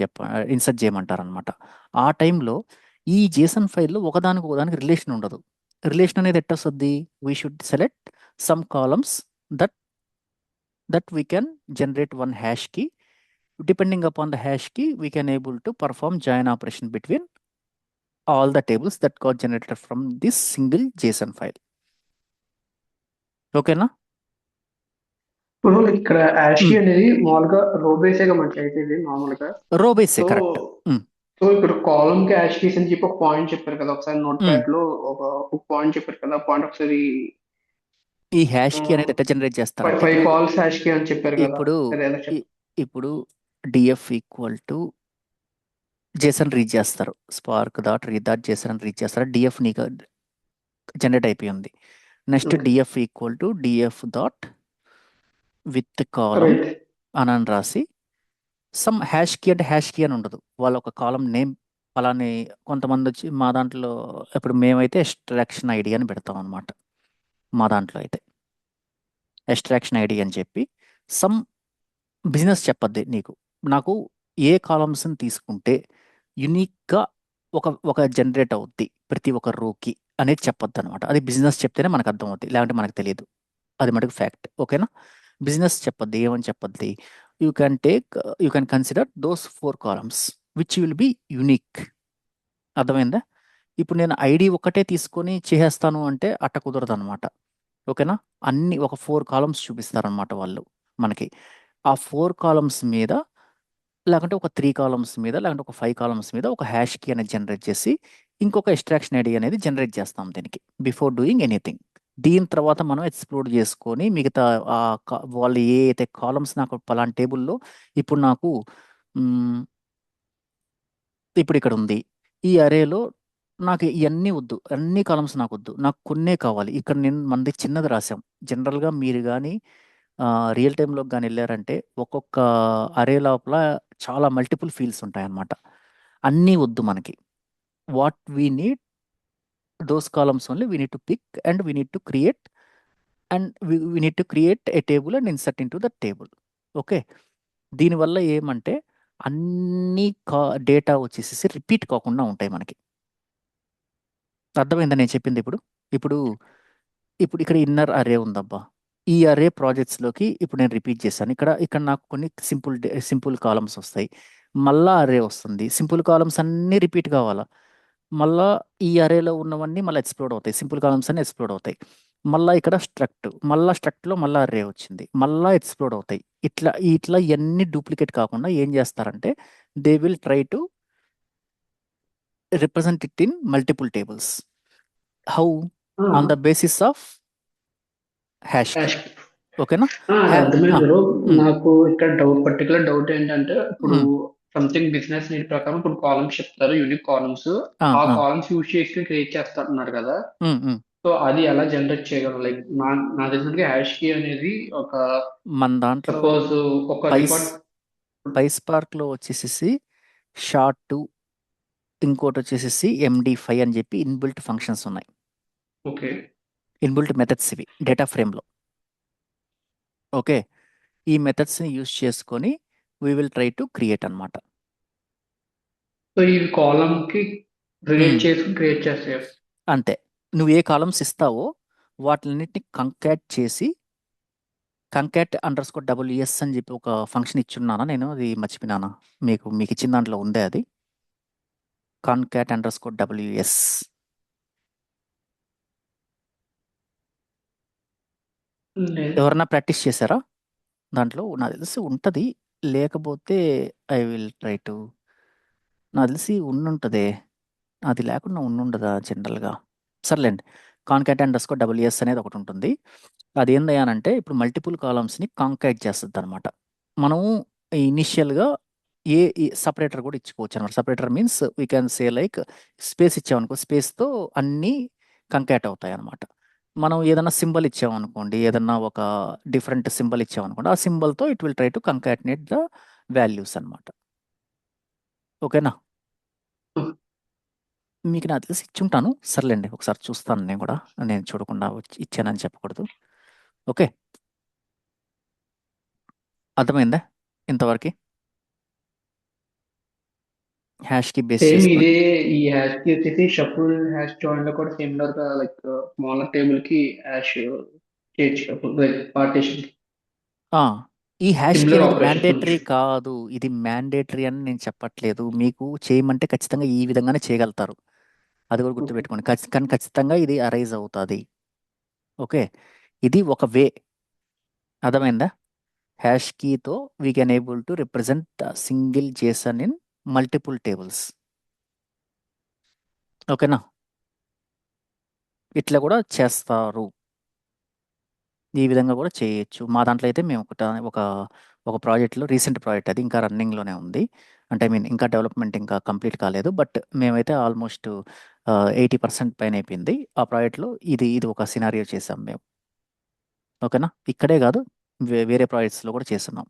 ఇన్సర్ట్ చేయమంటారనమాట. ఆ టైంలో ఈ జేసన్ ఫైల్‌లో ఒకదానికి ఒకదానికి రిలేషన్ ఉండదు. రిలేషన్ అనేది ఎట్టొస్తది? We should select some columns that we can generate one hash key. Depending upon the hash key, we can able to perform join operation between all the tables that got generated from this single JSON file. ఓకేనా? ఇప్పుడు ఇక్కడ Ashe హ్మ్. అనేది మామూలుగా రో బేసేగా మనకి అయితే ఇది మామూలుగా. రో బేసే సో కరెక్ట్. హ్మ్. సో ఇక్కడ కాలమ్ కి యాష్ కీస్ అని చెప్పి ఒక పాయింట్ చెప్పారు కదా, ఒకసారి నోట్ హ్మ్. ప్యాడ్ లో ఒక పాయింట్ చెప్పారు కదా, పాయింట్ ఒకసారి ఈ హ్యాష్ కీ అనేది ఎట్లా జనరేట్ చేస్తారంటే ఫైవ్ కాల్స్ యాష్ కీ అని చెప్పారు కదా, ఇప్పుడు అది ఎలా ఇ- ఇప్పుడు DF equal to JSON read చేస్తారు. Spark dot read dot JSON read చేస్తారు. డిఎఫ్ నీకు జనరేట్ అయిపోయింది. Next okay DF equal to DF dot with column right అని రాసి సమ్ హ్యాష్ కీ అంటే హ్యాష్ కీ అని ఉండదు. వాళ్ళ ఒక కాలం నేమ్ అలానే కొంతమంది వచ్చి మా దాంట్లో ఇప్పుడు మేమైతే ఎక్స్ట్రాక్షన్ ఐడి అని పెడతాం అనమాట. మా దాంట్లో అయితే ఎక్స్ట్రాక్షన్ ఐడి అని చెప్పి సమ్ బిజినెస్ చెప్పద్ది నీకు. నాకు ఏ కాలమ్స్ని తీసుకుంటే యునిక్గా ఒక ఒక జనరేట్ అవుద్ది ప్రతి ఒక్క రోకి అనేది చెప్పొద్దు అనమాట. అది బిజినెస్ చెప్తేనే మనకు అర్థం అవుద్ది, లేదంటే మనకు తెలియదు. అది మటుకు ఫ్యాక్ట్. ఓకేనా? బిజినెస్ చెప్పొద్ది. ఏమని చెప్పొద్ది? You can consider those 4 columns which will be unique. అర్థమైందా? ఇప్పుడు నేను ఐడి ఒక్కటే తీసుకొని చేసేస్తాను అంటే అట్ట కుదరదు అనమాట. ఓకేనా? అన్ని ఒక 4 కాలమ్స్ చూపిస్తారనమాట వాళ్ళు మనకి. ఆ 4 కాలమ్స్ మీద లేకుంటే ఒక 3 కాలమ్స్ మీద లేకుంటే ఒక 5 కాలమ్స్ మీద ఒక హ్యాష్ కీ అనేది జనరేట్ చేసి ఇంకొక ఎక్స్ట్రాక్షన్ ఐడి అనేది జనరేట్ చేస్తాం దీనికి బిఫోర్ డూయింగ్ ఎనీథింగ్. దీని తర్వాత మనం ఎక్స్ప్లోర్ చేసుకొని మిగతా వాళ్ళు ఏ అయితే కాలమ్స్ నాకు పలానా టేబుల్లో ఇప్పుడు నాకు మ్, ఇప్పుడు ఇక్కడ ఉంది ఈ అరేలో నాకు ఇవన్నీ వద్దు, అన్ని కాలమ్స్ నాకు వద్దు, నాకు కొన్నే కావాలి. ఇక్కడ నేను మనది చిన్నది రాసాం. జనరల్గా మీరు కానీ రియల్ టైంలోకి కానీ వెళ్ళారంటే ఒక్కొక్క అరే లోపల చాలా మల్టిపుల్ ఫీల్డ్స్ ఉంటాయన్నమాట. అన్నీ వద్దు మనకి. What we need those columns only we need to pick and we need to create and we need to create a table and insert in to the table. Okay. దీనివల్ల ఏమంటే అన్ని data వచ్చేసేసి repeat కాకుండా ఉంటాయి మనకి. అర్థమైందా నేను చెప్పింది ఇప్పుడు? ఇప్పుడు ఇప్పుడు ఇక్కడ ఇన్నర్ అరే ఉందబ్బా. ఈ అరే ప్రాజెక్ట్స్లోకి ఇప్పుడు నేను రిపీట్ చేశాను. ఇక్కడ ఇక్కడ నాకు కొన్ని సింపుల్ కాలమ్స్ వస్తాయి. మళ్ళా అరే వస్తుంది. సింపుల్ కాలమ్స్ అన్నీ రిపీట్ కావాలా? మళ్ళా ఈ అరేలో ఉన్నవన్నీ మళ్ళీ ఎక్స్ప్లోడ్ అవుతాయి. సింపుల్ కాలమ్స్ అన్నీ ఎక్స్ప్లోడ్ అవుతాయి. మళ్ళా ఇక్కడ మళ్ళా స్ట్రక్ట్లో మళ్ళా అరే వచ్చింది. మళ్ళా ఎక్స్ప్లోడ్ అవుతాయి. ఇట్లా ఇట్లా ఇవన్నీ డూప్లికేట్ కాకుండా ఏం చేస్తారంటే they will try to represent it in multiple tables. How? On the basis of hash key. యాష్ ఓకేనా? అర్థమైంది బ్రో. ఉమ్, నాకు ఇక్కడ పర్టికులర్ డౌట్ ఏంటంటే, ఇప్పుడు ఉమ్, సంథింగ్ బిజినెస్ నీడ్ ప్రకారం ఇప్పుడు కాలమ్స్ చెప్తారు, యూనిక్ కాలమ్స్. ఆ, ఆ ఆ, కాలమ్స్ యూజ్ చేసి క్రియేట్ చేస్తున్నారు కదా. ఉమ్, ఉమ్. సో అది ఎలా జనరేట్ చేయగలం? లైక్ నా తెలిసినట్టుగా హ్యాష్ కీ అనేది ఒక మన దాంట్లో సపోజ్ ఒక పైస్ రికార్డ్. పైస్పార్క్లో వచ్చేసేసి షార్ట్ ఇంకోటి వచ్చేసేసి MD5 అని చెప్పి ఇన్బిల్ట్ ఫంక్షన్స్ ఉన్నాయి. ఓకే ఇన్బిల్ట్ మెథడ్స్ ఇవి డేటా ఫ్రేమ్లో. ఓకే. ఈ మెథడ్స్ని యూజ్ చేసుకొని we will try to create అనమాట. సో ఈ కాలమ్ కి రిలేట్ చేసుకుని క్రియేట్ చేస్తాయి. అంతే. నువ్వు ఏ కాలమ్స్ ఇస్తావో వాటిలన్నిటిని కంకాట్ చేసి concat_WS అని చెప్పి ఒక ఫంక్షన్ ఇచ్చున్నానా నేను? అది మర్చిపోయినానా? మీకు ఇచ్చిన దాంట్లో ఉందే అది concat_WS. లేదు ఎవరన్నా ప్రాక్టీస్ చేశారా? దాంట్లో నాకు తెలిసి ఉంటుంది. లేకపోతే ఐ విల్ ట్రై టు. నాకు తెలిసి ఉండుంటదే. అది లేకుండా ఉండుండదా జనరల్గా? సర్లేండి. concat_WS అనేది ఒకటి ఉంటుంది. అది ఏందయ్యానంటే ఇప్పుడు మల్టిపుల్ కాలమ్స్ని కాంకాట్ చేస్తుంది అనమాట. మనము ఇనిషియల్గా ఏ సపరేటర్ కూడా ఇచ్చుకోవచ్చు అనమాట. Separator means we can say like space ఇచ్చామనుకో, స్పేస్తో అన్నీ కంకాట్ అవుతాయి అనమాట. మనం ఏదైనా సింబల్ ఇచ్చామనుకోండి, ఏదన్నా ఒక డిఫరెంట్ సింబల్ ఇచ్చామనుకోండి, ఆ సింబల్తో it will try to concatenate the values అనమాట. ఓకేనా? మీకు నాకు తెలిసి ఇచ్చుంటాను. సర్లేండి, ఒకసారి చూస్తాను నేను కూడా. నేను చూడకుండా ఇచ్చానని చెప్పకూడదు. ఓకే, అర్థమైందా ఇంతవరకు? హ్యాష్కి బేస్ సేమ్ చేసుకొని ఇదే ఈ హ్యాష్ కి వచ్చేసి షఫుల్ హ్యాష్ జాయిన్ లో కూడా సిమిలర్ గా లైక్ స్మాలర్ టేబుల్ కి హ్యాష్ చేయొచ్చు లైక్ పార్టీషన్ ఆ, ఈ హ్యాష్కి సిమిలర్ అనేది ఆపరేషన్స్ మ్యాండేటరీ ఉండొచ్చు. కాదు. ఇది మ్యాండేటరీ అని నేను చెప్పట్లేదు. మీకు చేయమంటే ఖచ్చితంగా ఈ విధంగానే చేయగలుగుతారు. అది కూడా ఓకే. గుర్తుపెట్టుకోండి. కానీ ఖచ్చితంగా ఇది అరైజ్ అవుతుంది. ఓకే, ఇది ఒక వే. అర్థమైందా? హ్యాష్ కీతో we can able to represent single JSON in multiple tables. ఓకేనా? ఇట్లా కూడా చేస్తారు. ఈ విధంగా కూడా చేయొచ్చు. మా దాంట్లో అయితే మేము ఒక ఒక ప్రాజెక్ట్లో, రీసెంట్ ప్రాజెక్ట్ అది, ఇంకా రన్నింగ్లోనే ఉంది. అంటే ఐ మీన్ ఇంకా డెవలప్మెంట్ ఇంకా కంప్లీట్ కాలేదు. బట్ మేమైతే ఆల్మోస్ట్ 80% పైన అయిపోయింది. ఆ ప్రాజెక్ట్లో ఇది ఇది ఒక సినారియో చేసాం మేము. ఓకేనా? ఇక్కడే కాదు, వేరే ప్రాజెక్ట్స్లో కూడా చేస్తున్నాం.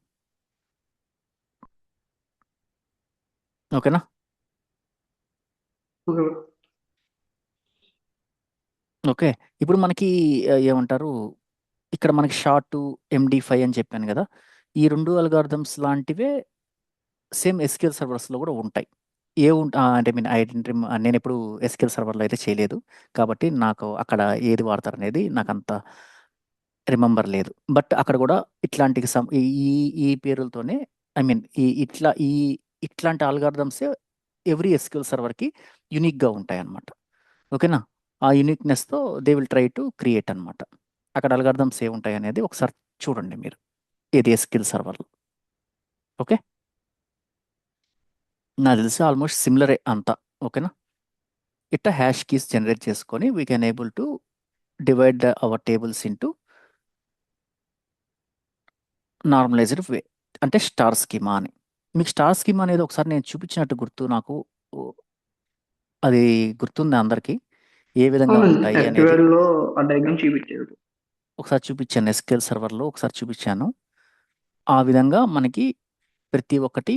ఓకేనా? ఓకే. ఓకే, ఇప్పుడు మనకి ఏమంటారు, ఇక్కడ మనకి షార్ట్ MD5 అని చెప్పాను కదా. ఈ రెండు అల్గారిథమ్స్ లాంటివే సేమ్ ఎస్క్యూఎల్ సర్వర్స్లో కూడా ఉంటాయి. అంటే మీన్ ఐడెంటి నేను ఎప్పుడు ఎస్క్యూఎల్ సర్వర్లో అయితే చేయలేదు, కాబట్టి నాకు అక్కడ ఏది వాడతారు అనేది నాకు అంత రిమెంబర్ లేదు. బట్ అక్కడ కూడా ఇట్లాంటి ఈ ఈ ఈ పేరులతోనే, ఐ మీన్ ఇట్లాంటి ఆల్గారిథమ్సే ఎవ్రీ ఎస్క్యూఎల్ సర్వర్కి యూనిక్గా ఉంటాయి అన్నమాట. ఓకేనా? ఆ యూనిక్నెస్తో they will try to create అనమాట. అక్కడ అల్గారిథమ్స్ ఏముంటాయి అనేది ఒకసారి చూడండి మీరు, ఏది ఎస్క్యూఎల్ సర్వర్లో. ఓకే, నాకు తెలిసి ఆల్మోస్ట్ సిమిలరే అంతా. ఓకేనా? ఇట్లా హ్యాష్ కీస్ జనరేట్ చేసుకొని we can able to divide our tables into normalized way, అంటే స్టార్ స్కీమా అని. మీకు స్టార్ స్కీమా అనేది ఒకసారి నేను చూపించినట్టు గుర్తు నాకు. ఓ, అది గుర్తుందా అందరికీ? ఏ విధంగా అవునండి, ఉంటాయి అనేది SQL లో ఆ డయాగ్రామ్ చూపించారు. ఒకసారి చూపించాను. ఎస్క్యూఎల్ సర్వర్లో ఒకసారి చూపించాను. ఆ విధంగా మనకి ప్రతి ఒక్కటి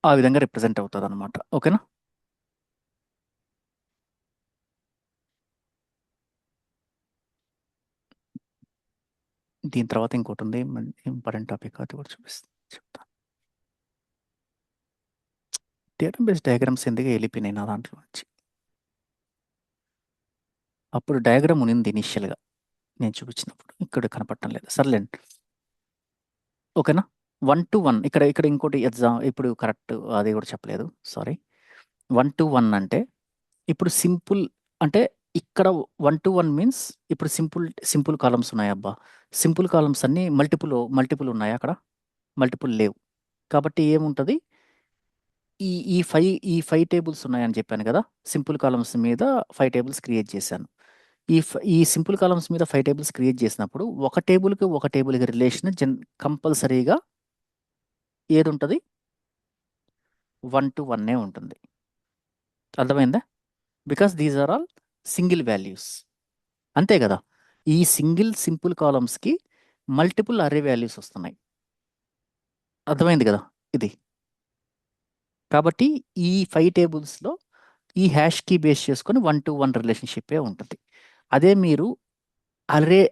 ఆ విధంగా రిప్రజెంట్ అవుతుంది అనమాట. ఓకేనా? దీని తర్వాత ఇంకోటి ఉంది, ఇంపార్టెంట్ టాపిక్, అది కూడా చెప్తాను. డేటాబేస్ డయాగ్రామ్స్ ఎందుకు వెళ్ళిపోయినాయి నా దాంట్లో నుంచి. అప్పుడు డయాగ్రామ్ ఉంది ఇనిషియల్గా నేను చూపించినప్పుడు, ఇక్కడ కనపడటం లేదు. సర్లేండి. ఓకేనా? 1 to 1 ఇక్కడ ఇక్కడ ఇంకోటి ఎగ్జామ్ ఇప్పుడు కరెక్ట్ అది కూడా చెప్పలేదు, సారీ. 1 to 1 అంటే ఇప్పుడు సింపుల్, అంటే ఇక్కడ 1 to 1 మీన్స్ ఇప్పుడు సింపుల్ సింపుల్ కాలమ్స్ ఉన్నాయి అబ్బా. సింపుల్ కాలమ్స్ అన్నీ మల్టిపుల్ ఉన్నాయి అక్కడ, మల్టిపుల్ లేవు. కాబట్టి ఏముంటుంది, ఈ ఫైవ్ టేబుల్స్ ఉన్నాయని చెప్పాను కదా. సింపుల్ కాలమ్స్ మీద 5 టేబుల్స్ క్రియేట్ చేశాను. ఈ సింపుల్ కాలమ్స్ మీద 5 టేబుల్స్ క్రియేట్ చేసినప్పుడు ఒక టేబుల్కి రిలేషన్ కంపల్సరీగా ఏది ఉంటుంది, 1 to 1 ఉంటుంది. అర్థమైందా? Because these are all single values. అంతే కదా. ఈ సింపుల్ కాలమ్స్కి మల్టిపుల్ అరే వాల్యూస్ వస్తున్నాయి. అర్థమైంది కదా ఇది? కాబట్టి ఈ 5 టేబుల్స్లో ఈ హ్యాష్ కీ బేస్ చేసుకొని 1 to 1 రిలేషన్షిప్పే ఉంటుంది. అదే మీరు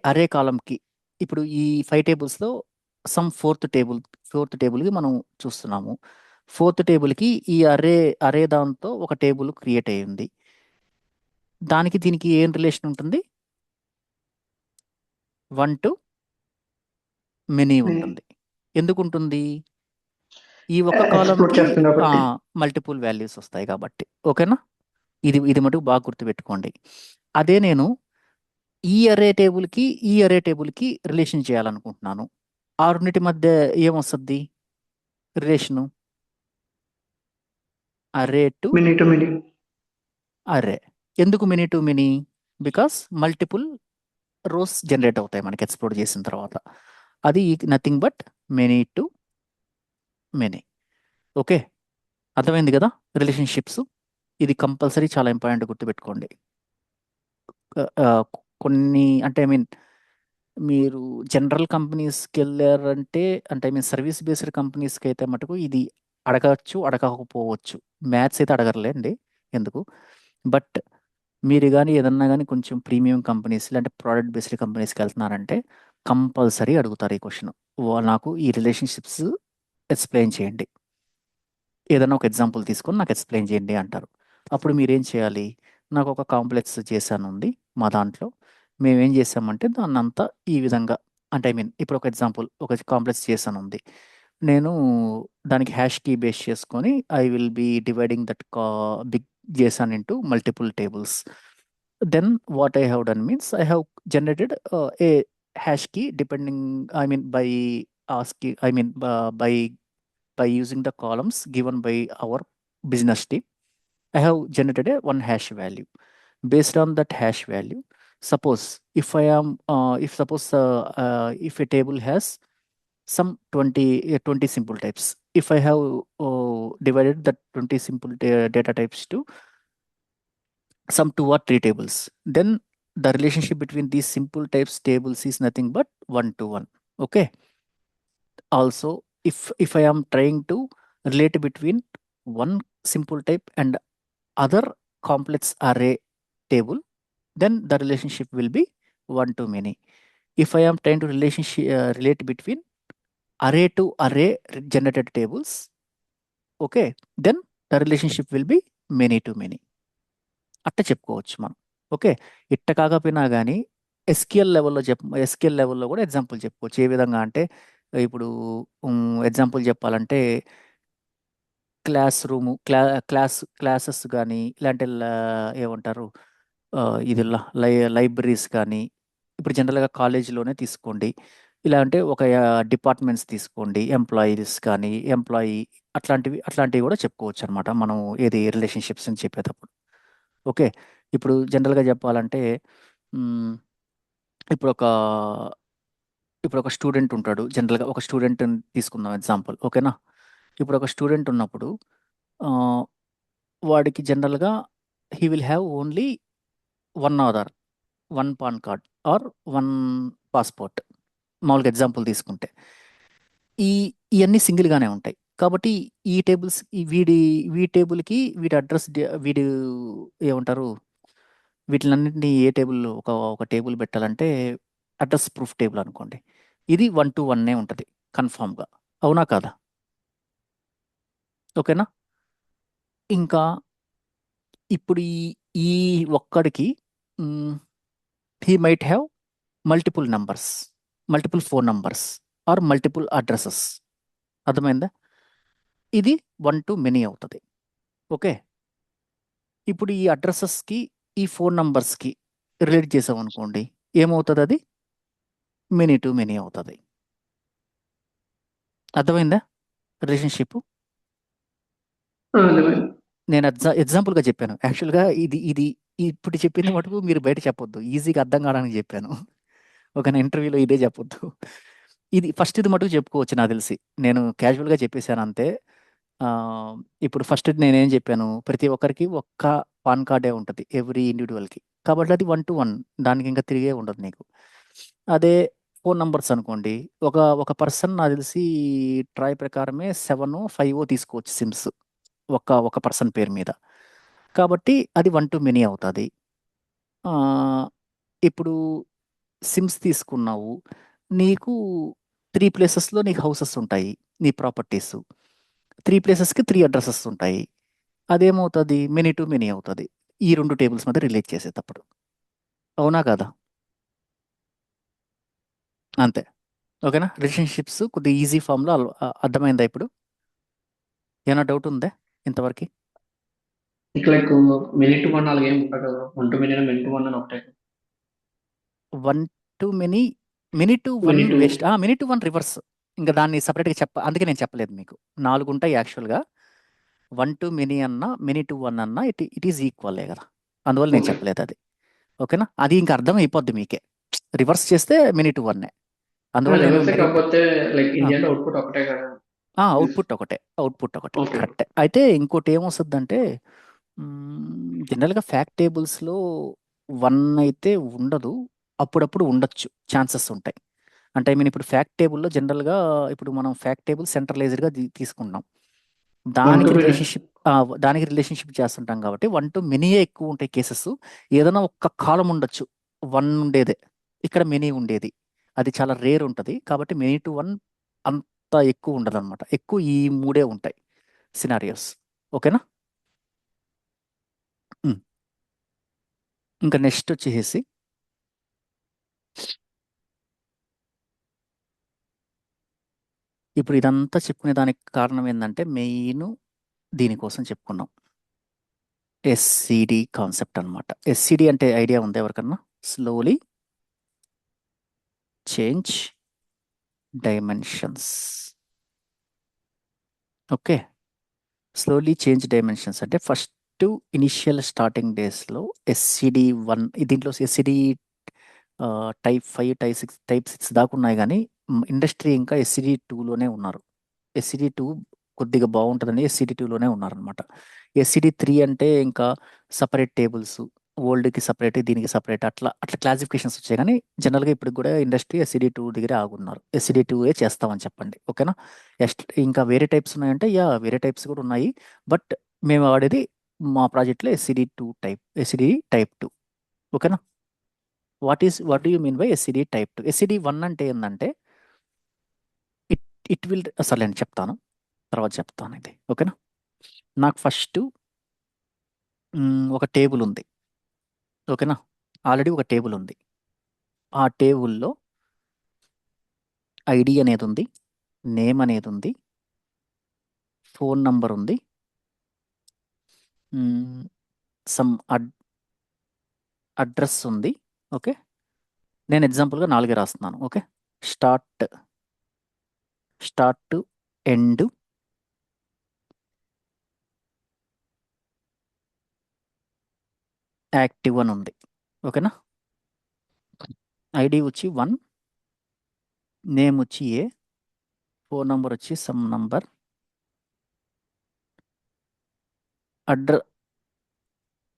అరే కాలంకి, ఇప్పుడు ఈ 5 టేబుల్స్లో సమ్ ఫోర్త్ టేబుల్కి మనం చూస్తున్నాము. ఫోర్త్ టేబుల్కి ఈ అరే దాంతో ఒక టేబుల్ క్రియేట్ అయ్యింది. దానికి దీనికి ఏం రిలేషన్ ఉంటుంది, 1 to many ఉంటుంది. ఎందుకు ఉంటుంది? ఈ ఒక ఎక్స్ప్లోర్ కాలంకి చేస్తుంది కాబట్టి. మల్టిపుల్ వాల్యూస్ వస్తాయి కాబట్టి. ఓకేనా? ఇది ఇది మటుకు బాగా గుర్తుపెట్టుకోండి. అదే నేను ఈ అరే టేబుల్కి రిలేషన్ చేయాలనుకుంటున్నాను. ఆ రెండింటి మధ్య ఏమొస్తుంది రిలేషను? అరే టు మినీ టు మినీ. అరే. ఎందుకు many to many? Because multiple rows generate అవుతాయి మనకి ఎక్స్ప్లోర్ చేసిన తర్వాత. అది nothing but many to many. Okay, అర్థమైంది కదా రిలేషన్షిప్స్? ఇది కంపల్సరీ చాలా ఇంపార్టెంట్, గుర్తుపెట్టుకోండి. ఆ, కొన్ని అంటే ఐ మీన్ మీరు జనరల్ కంపెనీస్కి వెళ్ళారంటే, అంటే ఐ మీన్ సర్వీస్ బేస్డ్ కంపెనీస్కి అయితే మటుకు ఇది అడగచ్చు, అడగకపోవచ్చు. మ్యాథ్స్ అయితే అడగరులేండి, ఎందుకు. బట్ మీరు కానీ ఏదన్నా కానీ కొంచెం ప్రీమియం కంపెనీస్ లేదంటే ప్రోడక్ట్ బేస్డ్ కంపెనీస్కి వెళ్తున్నారంటే కంపల్సరీ అడుగుతారు ఈ క్వశ్చన్. నాకు ఈ రిలేషన్షిప్స్ ఎక్స్ప్లెయిన్ చేయండి, ఏదైనా ఒక ఎగ్జాంపుల్ తీసుకొని నాకు ఎక్స్ప్లెయిన్ చేయండి అంటారు. అప్పుడు మీరేం చేయాలి, నాకు ఒక కాంప్లెక్స్ చేశాను ఉంది మా దాంట్లో, మేమేం చేసామంటే దాన్ని అంతా ఈ విధంగా, అంటే ఐ మీన్ ఇప్పుడు ఒక ఎగ్జాంపుల్, ఒక కాంప్లెక్స్ చేశాను ఉంది, నేను దానికి హ్యాష్ కీ బేస్ చేసుకొని I will be dividing that big JSON into multiple tables. Then what I have done means I have generated a hash key depending, I mean by asking, I mean by using the columns given by our business team. I have generated one hash value. Based on that hash value, suppose if I am if a table has some 20 simple types, if I have divided the 20 simple data types to some 2 or 3 tables, then the relationship between these simple types tables is nothing but 1 to 1. Okay. Also, if I am trying to relate between one simple type and other complex array table, then the relationship will be 1 to many. If I am trying to relate between array to array generated tables, okay, then the relationship will be many to many. అట్ట చెప్పుకోవచ్చు మనం. Okay, ఇట్ట కాకపోయినా కానీ SQL లెవెల్లో కూడా example చెప్పుకోవచ్చు. ఏ విధంగా అంటే ఇప్పుడు ఎగ్జాంపుల్ చెప్పాలంటే క్లాసెస్ కానీ ఇలాంటి ఏమంటారు ఇది లైబ్రరీస్ కానీ, ఇప్పుడు జనరల్గా కాలేజీలోనే తీసుకోండి, ఇలా అంటే ఒక డిపార్ట్మెంట్స్ తీసుకోండి, ఎంప్లాయీస్ కానీ అట్లాంటివి కూడా చెప్పుకోవచ్చు అనమాట మనం ఏది రిలేషన్షిప్స్ అని చెప్పేటప్పుడు. ఓకే, ఇప్పుడు జనరల్గా చెప్పాలంటే మ్, ఇప్పుడు ఒక ఇప్పుడు ఒక స్టూడెంట్ ఉంటాడు, జనరల్గా ఒక స్టూడెంట్ తీసుకుందాం ఎగ్జాంపుల్. ఓకేనా, ఇప్పుడు ఒక స్టూడెంట్ ఉన్నప్పుడు ఆ, వాడికి జనరల్గా he will have only one Aadhaar, one pan card or one passport, మామూలుగా ఎగ్జాంపుల్ తీసుకుంటే ఈ ఇవన్నీ సింగిల్గానే ఉంటాయి. కాబట్టి ఈ టేబుల్స్ ఈ టేబుల్కి వీడి అడ్రస్ వీడి ఏమంటారు వీటిలన్నింటినీ ఏ టేబుల్ ఒక టేబుల్ పెట్టాలంటే అడ్రస్ ప్రూఫ్ టేబుల్ అనుకోండి, ఇది 1 to 1 ఉంటుంది కన్ఫామ్గా. అవునా కాదా? ఓకేనా. ఇంకా ఇప్పుడు ఈ ఒక్కడికి he might have multiple numbers, multiple phone numbers or multiple addresses. అర్థమైందా? ఇది 1 to many అవుతుంది. ఓకే, ఇప్పుడు ఈ అడ్రసెస్కి ఈ ఫోన్ నంబర్స్కి రిలేట్ చేసామనుకోండి, ఏమవుతుంది? అది మెనీ టు మెనీ అవుతుంది. అర్థమైందా రిలేషన్షిప్? అర్థమైంది. నేను ఎగ్జాంపుల్గా చెప్పాను. యాక్చువల్గా ఇది ఇప్పుడు చెప్పింది మటుకు మీరు బయట చెప్పొద్దు, ఈజీగా అర్థం కావడానికి చెప్పాను. ఒక ఇంటర్వ్యూలో ఇదే చెప్పొద్దు. ఇది మటుకు చెప్పుకోవచ్చు నాకు తెలిసి, నేను క్యాజువల్గా చెప్పేశాను అంతే. ఇప్పుడు ఫస్ట్ నేనేం చెప్పాను, ప్రతి ఒక్కరికి ఒక్క పాన్ కార్డే ఉంటుంది ఎవ్రీ ఇండివిజువల్కి, కాబట్టి అది 1 to 1, దానికి ఇంకా తిరిగే ఉండదు నీకు. అదే ఫోన్ నంబర్స్ అనుకోండి, ఒక పర్సన్ నాకు తెలిసి ట్రాయ్ ప్రకారమే 7-5 తీసుకోవచ్చు సిమ్స్ ఒక పర్సన్ పేరు మీద, కాబట్టి అది 1 to many అవుతుంది. ఇప్పుడు సిమ్స్ తీసుకున్నావు, నీకు 3 ప్లేసెస్లో నీకు హౌసెస్ ఉంటాయి, నీ ప్రాపర్టీస్ 3 ప్లేసెస్కి 3 అడ్రసెస్ ఉంటాయి. అదేమవుతుంది? మెనీ టు మెనీ అవుతుంది ఈ 2 టేబుల్స్ మధ్య రిలేట్ చేసేటప్పుడు. అవునా కదా? అంతే. ఓకేనా, రిలేషన్షిప్స్ కొద్దిగా ఈజీ ఫామ్లో అర్థమైందా? ఇప్పుడు ఏమైనా డౌట్ ఉందా ఇంతవరకు? ఇక లైక్ మెనీ టు వన్ అలాగే ఉంటుంది కదా, 1 to many many to one అని ఒకటే. 1 to many, many to 1 many to waste, many to 1 reverse. ఇంకా దాన్ని సపరేట్గా అందుకే నేను చెప్పలేదు మీకు. 4 ఉంటాయి యాక్చువల్గా. 1 to many అన్నా మెనీ టు 1 అన్నా ఇట్ ఈజ్ ఈక్వలే కదా, అందువల్ల నేను ఓకే. చెప్పలేదు అది. ఓకేనా, అది ఇంకా అర్థం అయిపోద్ది మీకే. రివర్స్ చేస్తే మెనీ టు 1. అందువల్ల నేను రివర్సే మరీ కాకపోతే like in the end output ఒకటే కదా. అవుట్పుట్ ఒకటే ఓకే. కరెక్టే. అయితే ఇంకోటి ఏమొస్తుందంటే జనరల్గా ఫ్యాక్ట్ టేబుల్స్లో 1 అయితే ఉండదు, అప్పుడప్పుడు ఉండొచ్చు, ఛాన్సెస్ ఉంటాయి. అంటే ఐ మీన్ ఇప్పుడు ఫ్యాక్ట్ టేబుల్లో జనరల్గా ఇప్పుడు మనం ఫ్యాక్ట్ టేబుల్ సెంట్రలైజ్డ్గా తీసుకుంటాం, వన్ టు దానికి మెనీ రిలేషన్షిప్ దానికి రిలేషన్షిప్ చేస్తుంటాం కాబట్టి 1 టు మెనీయే ఎక్కువ ఉంటాయి కేసెస్. ఏదైనా ఒక్క కాలం ఉండొచ్చు 1 ఉండేదే, ఇక్కడ మెనీ ఉండేది, అది చాలా రేర్ ఉంటుంది. కాబట్టి మెనీ టు 1 అంత ఎక్కువ ఉండదు అనమాట. ఎక్కువ ఈ 3 ఉంటాయి సినారియోస్. ఓకేనా? ఉమ్. ఇంకా నెక్స్ట్ వచ్చేసి ఇప్పుడు ఇదంతా చెప్పుకునే దానికి కారణం ఏంటంటే మెయిన్ దీనికోసం చెప్పుకున్నాం, ఎస్సిడి కాన్సెప్ట్ అనమాట. ఎస్సిడి అంటే ఐడియా ఉంది ఎవరికన్నా? Slowly change dimensions. Okay, slowly change dimensions అంటే ఫస్ట్ ఇనిషియల్ స్టార్టింగ్ డేస్లో ఎస్సిడి 1, దీంట్లో ఎస్సిడి టైప్ 5, టైప్ 6 దాకా ఉన్నాయి, కానీ ఇండస్ట్రీ ఇంకా ఎస్సిడి 2లోనే ఉన్నారు. ఎస్సిడి 2 కొద్దిగా బాగుంటుందని ఎస్సిడి 2లోనే ఉన్నారనమాట. ఎస్సిడి 3 అంటే ఇంకా సపరేట్ టేబుల్స్, ఓల్డ్కి సపరేట్, దీనికి సపరేట్, అట్లా అట్లా క్లాసిఫికేషన్స్ వచ్చాయి. కానీ జనరల్గా ఇప్పుడు కూడా ఇండస్ట్రీ ఎస్సిడి 2 దగ్గరే ఆగున్నారు. ఎస్సిడి 2 చేస్తామని చెప్పండి. ఓకేనా? ఇంకా వేరే టైప్స్ ఉన్నాయంటే వేరే టైప్స్ కూడా ఉన్నాయి. బట్ మేము వాడేది మా ప్రాజెక్ట్లో ఎస్సిడి 2 టైప్, ఎస్సిడి టైప్ 2. ఓకేనా? What do you mean by SCD type 2? SCD 1 అంటే ఏంటంటే ఇట్ ఇట్ విల్ అసలు చెప్తాను, తర్వాత చెప్తాను ఇది. ఓకేనా? నాకు ఫస్ట్ ఒక టేబుల్ ఉంది. ఓకేనా? ఆల్రెడీ ఒక టేబుల్ ఉంది. ఆ టేబుల్లో ఐడి అనేది ఉంది, నేమ్ అనేది ఉంది, ఫోన్ నంబర్ ఉంది, సమ్ అడ్రస్ ఉంది. ఓకే, నేను ఎగ్జాంపుల్గా 4 రాస్తున్నాను. Okay, start to end, active అని ఉంది. ఓకేనా? ఐడి వచ్చి 1, నేమ్ వచ్చి ఏ, ఫోన్ నంబర్ వచ్చి సమ్ నంబర్,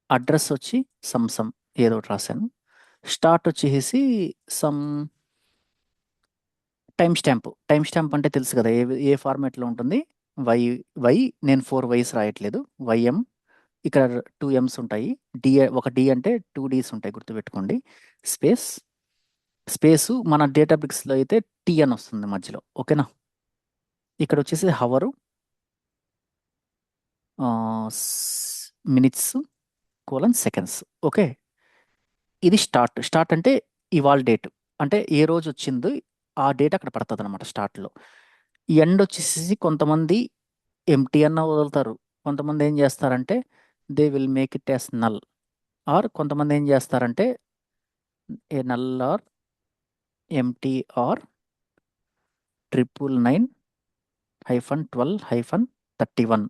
అడ్రస్ వచ్చి సమ్ ఏదో ఒకటి రాశాను. స్టార్ట్ వచ్చేసి సమ్ టైం స్టాంప్ అంటే తెలుసు కదా, ఏ ఫార్మాట్లో ఉంటుంది. వై వై నేను 4 వైస్ రాయట్లేదు, వైఎం, ఇక్కడ 2 ఎమ్స్ ఉంటాయి. ఒక డి అంటే 2 డీస్ ఉంటాయి, గుర్తుపెట్టుకోండి. స్పేసు మన డేటాబేస్లో అయితే టీ అని వస్తుంది మధ్యలో. ఓకేనా? ఇక్కడ వచ్చేసి హవరు, మినిట్స్, సెకండ్స్. ఓకే, ఇది స్టార్ట్ అంటే ఇవాళ డేట్, అంటే ఏ రోజు వచ్చిందో ఆ డేట్ అక్కడ పడుతుంది అనమాట స్టార్ట్లో. ఎండ్ వచ్చేసి కొంతమంది ఎంటీ అన్న వదులుతారు, కొంతమంది ఏం చేస్తారంటే they will make it as null, or కొంతమంది ఏం చేస్తారంటే a null or empty or 999-12-31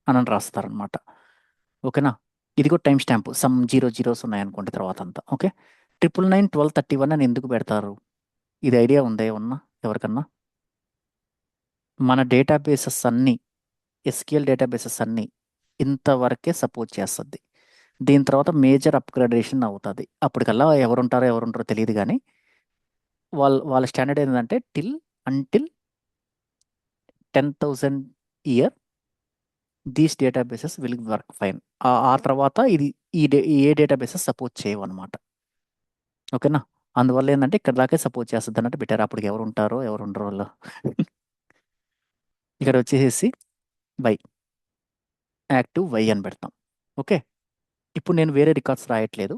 అని రాస్తారనమాట. ఓకేనా? ఇది కూడా టైం స్టాంప్, సమ్ 0 ఉన్నాయనుకోండి తర్వాత అంతా. ఓకే, 999-12-31 అని ఎందుకు పెడతారు? ఇది ఐడియా ఉందా ఏమన్నా ఎవరికన్నా? మన డేటాబేసెస్ అన్నీ, ఎస్క్యూఎల్ డేటాబేసెస్ అన్నీ ఇంతవరకే సపోర్ట్ చేస్తుంది. దీని తర్వాత మేజర్ అప్గ్రేడేషన్ అవుతుంది. అప్పటికల్లా ఎవరుంటారో తెలియదు, కానీ వాళ్ళ స్టాండర్డ్ ఏంటంటే until 10,000 year these databases will work fine. ఆ తర్వాత ఏ డేటాబేసెస్ సపోర్ట్ చేయవు అనమాట. ఓకేనా? అందువల్ల ఏంటంటే ఇక్కడ దాకే సపోర్ట్ చేస్తుంది అన్నట్టు పెట్టారు. అప్పటికి ఎవరు ఉండరు వాళ్ళు. ఇక్కడ వచ్చేసి వై, యాక్టివ్ వై అని పెడతాం. ఓకే, ఇప్పుడు నేను వేరే రికార్డ్స్ రాయట్లేదు.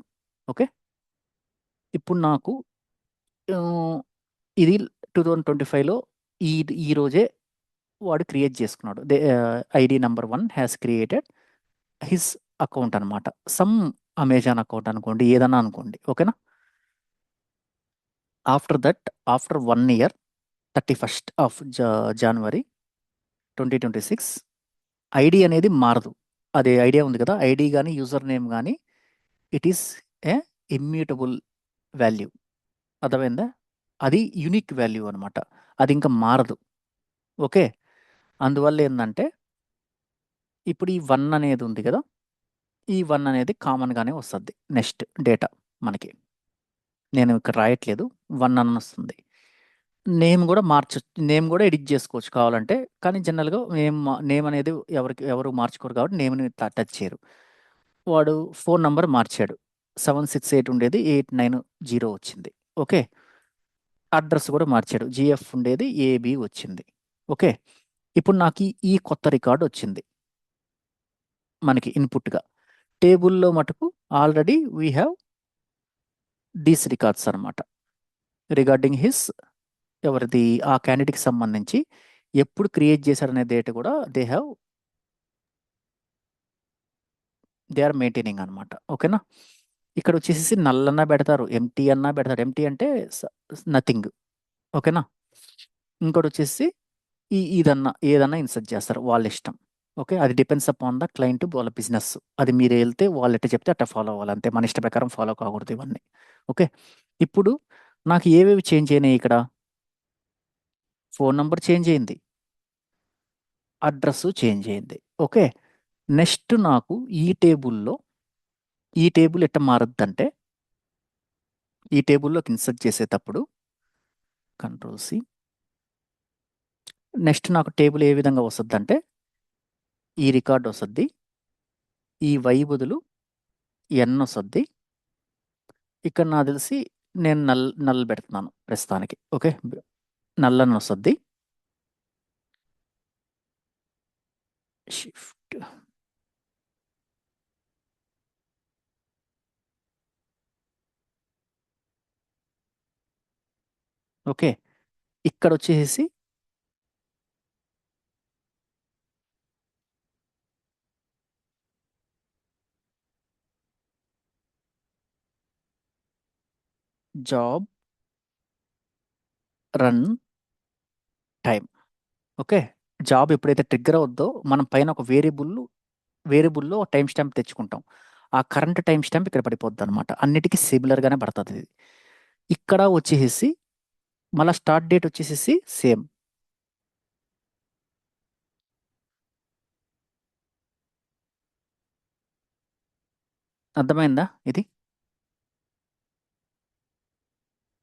ఓకే, ఇప్పుడు నాకు ఇది 2025లో ఈ ఈ రోజే వాడు క్రియేట్ చేసుకున్నాడు. ID number 1 has created his account అనమాట. సమ్ అమెజాన్ అకౌంట్ అనుకోండి, ఏదన్నా అనుకోండి. ఓకేనా? After 1 year 31st of January 2026 ID అనేది మారదు. అదే ఐడియా ఉంది కదా, ఐడి కానీ యూజర్ నేమ్ కానీ it is A immutable value. అర్థమైందా? అది యూనిక్ వాల్యూ అనమాట, అది ఇంకా మారదు. ఓకే, అందువల్ల ఏంటంటే ఇప్పుడు ఈ 1 అనేది ఉంది కదా, ఈ 1 అనేది కామన్గానే వస్తుంది నెక్స్ట్ డేటా మనకి. నేను ఇక్కడ రాయట్లేదు, 1 అని వస్తుంది. నేమ్ కూడా నేమ్ కూడా ఎడిట్ చేసుకోవచ్చు కావాలంటే. కానీ జనరల్‌గా నేమ్ అనేది ఎవరు మార్చుకోరు కాబట్టి నేమ్‌ని టచ్ చేయరు. వాడు ఫోన్ నంబర్ మార్చాడు. 768 ఉండేది 890 వచ్చింది. ఓకే. అడ్రస్ కూడా మార్చాడు. జీఎఫ్ ఉండేది ఏబీ వచ్చింది. ఓకే. ఇప్పుడు నాకు ఈ కొత్త రికార్డ్ వచ్చింది మనకి ఇన్పుట్‌గా. టేబుల్‌లో మటుకు already we have these records అనమాట. రిగార్డింగ్ ఎవరిది ఆ క్యాండిడేట్‌కి సంబంధించి ఎప్పుడు క్రియేట్ చేశారనే డేట్ కూడా దే ఆర్ మెయింటైనింగ్ అనమాట. ఓకేనా. ఇక్కడ వచ్చేసేసి నల్ అన్నా పెడతారు, ఎంటీ అన్నా పెడతారు. ఎంటీ అంటే నథింగ్. ఓకేనా. ఇంకోటి వచ్చేసి ఏదన్నా ఇన్సర్ట్ చేస్తారు వాళ్ళ ఇష్టం. ఓకే. అది డిపెండ్స్ అపాన్ ద క్లయింట్ వాళ్ళ బిజినెస్. అది మీరు వెళ్తే వాళ్ళు ఎట్ట చెప్తే అట్ట ఫాలో అవ్వాలి అంతే. మన ఇష్ట ప్రకారం ఫాలో కాకూడదు ఇవన్నీ. ఓకే. ఇప్పుడు నాకు ఏవేవి చేంజ్ అయినాయి ఇక్కడ? ఫోన్ నంబర్ చేంజ్ అయింది, అడ్రస్ చేంజ్ అయింది. ఓకే. నెక్స్ట్ నాకు ఈ టేబుల్ ఎట్ట మారద్దంటే, ఈ టేబుల్లోకి ఇన్సర్ట్ చేసేటప్పుడు కంట్రోల్ సి. నెక్స్ట్ నాకు టేబుల్ ఏ విధంగా వస్తుందంటే ఈ రికార్డ్ వస్తుంది. ఈ వై బదులు ఎన్ వస్తుంది. ఇక్కడ నాకు తెలిసి నేను నల్ పెడుతున్నాను ప్రస్తుతానికి. ఓకే. నల్ అని వస్తుంది. Shift okay. ఇక్కడ వచ్చేసి job run time. Okay. Job ఎప్పుడైతే ట్రిగ్గర్ అవుద్దో మనం పైన ఒక వేరియబుల్లో టైం స్టాంప్ తెచ్చుకుంటాం. ఆ కరెంట్ టైం స్టాంప్ ఇక్కడ పడిపోద్ది అనమాట. అన్నిటికీ సిమిలర్గానే పడుతుంది ఇది. ఇక్కడ వచ్చేసి మళ్ళీ స్టార్ట్ డేట్ వచ్చేసేసి సేమ్. అర్థమైందా ఇది?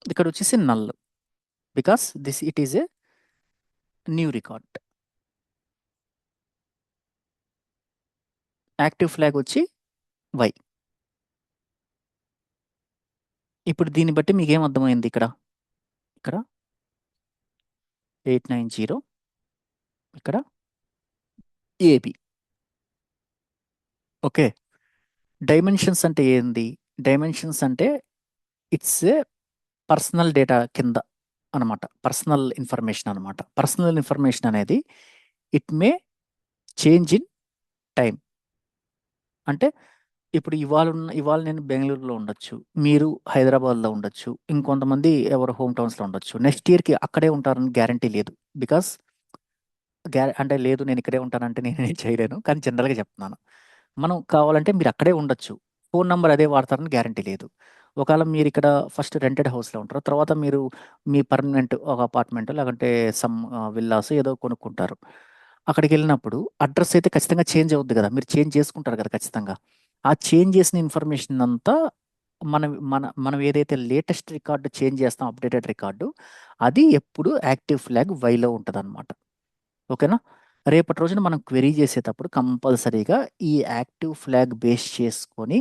ఇక్కడ వచ్చేసి null, because it is a new record. Active flag వచ్చి వై. ఇప్పుడు దీన్ని బట్టి మీకు ఏం అర్థమైంది ఇక్కడ 890, ఇక్కడ ఏబి. ఓకే. డైమెన్షన్స్ అంటే ఏంది? డైమెన్షన్స్ అంటే ఇట్స్ ఏ పర్సనల్ డేటా కింద అనమాట. పర్సనల్ ఇన్ఫర్మేషన్ అనమాట. పర్సనల్ ఇన్ఫర్మేషన్ అనేది it may change in time. అంటే ఇప్పుడు ఇవాళ నేను బెంగళూరులో ఉండొచ్చు, మీరు హైదరాబాద్లో ఉండొచ్చు, ఇంకొంతమంది ఎవరు హోమ్ టౌన్స్లో ఉండొచ్చు. నెక్స్ట్ ఇయర్కి అక్కడే ఉంటారని గ్యారంటీ లేదు. బికాస్ అంటే లేదు నేను ఇక్కడే ఉంటానంటే నేనేం చేయలేను, కానీ జనరల్గా చెప్తున్నాను. మనం కావాలంటే మీరు అక్కడే ఉండొచ్చు, ఫోన్ నెంబర్ అదే వాడతారని గ్యారంటీ లేదు. ఒకవేళ మీరు ఇక్కడ ఫస్ట్ రెంటెడ్ హౌస్లో ఉంటారు, తర్వాత మీరు మీ పర్మనెంట్ ఒక అపార్ట్మెంట్ లేకుంటే సమ్ విల్లాస్ ఏదో కొనుక్కుంటారు. అక్కడికి వెళ్ళినప్పుడు అడ్రస్ అయితే ఖచ్చితంగా చేంజ్ అవుద్ది కదా, మీరు చేంజ్ చేసుకుంటారు కదా ఖచ్చితంగా. ఆ చేంజ్ చేసిన ఇన్ఫర్మేషన్ అంతా మనం ఏదైతే లేటెస్ట్ రికార్డు చేంజ్ చేస్తాం, అప్డేటెడ్ రికార్డు, అది ఎప్పుడు యాక్టివ్ ఫ్లాగ్ వైలో ఉంటుంది అనమాట. ఓకేనా. రేపటి రోజున మనం క్వెరీ చేసేటప్పుడు కంపల్సరీగా ఈ యాక్టివ్ ఫ్లాగ్ బేస్ చేసుకొని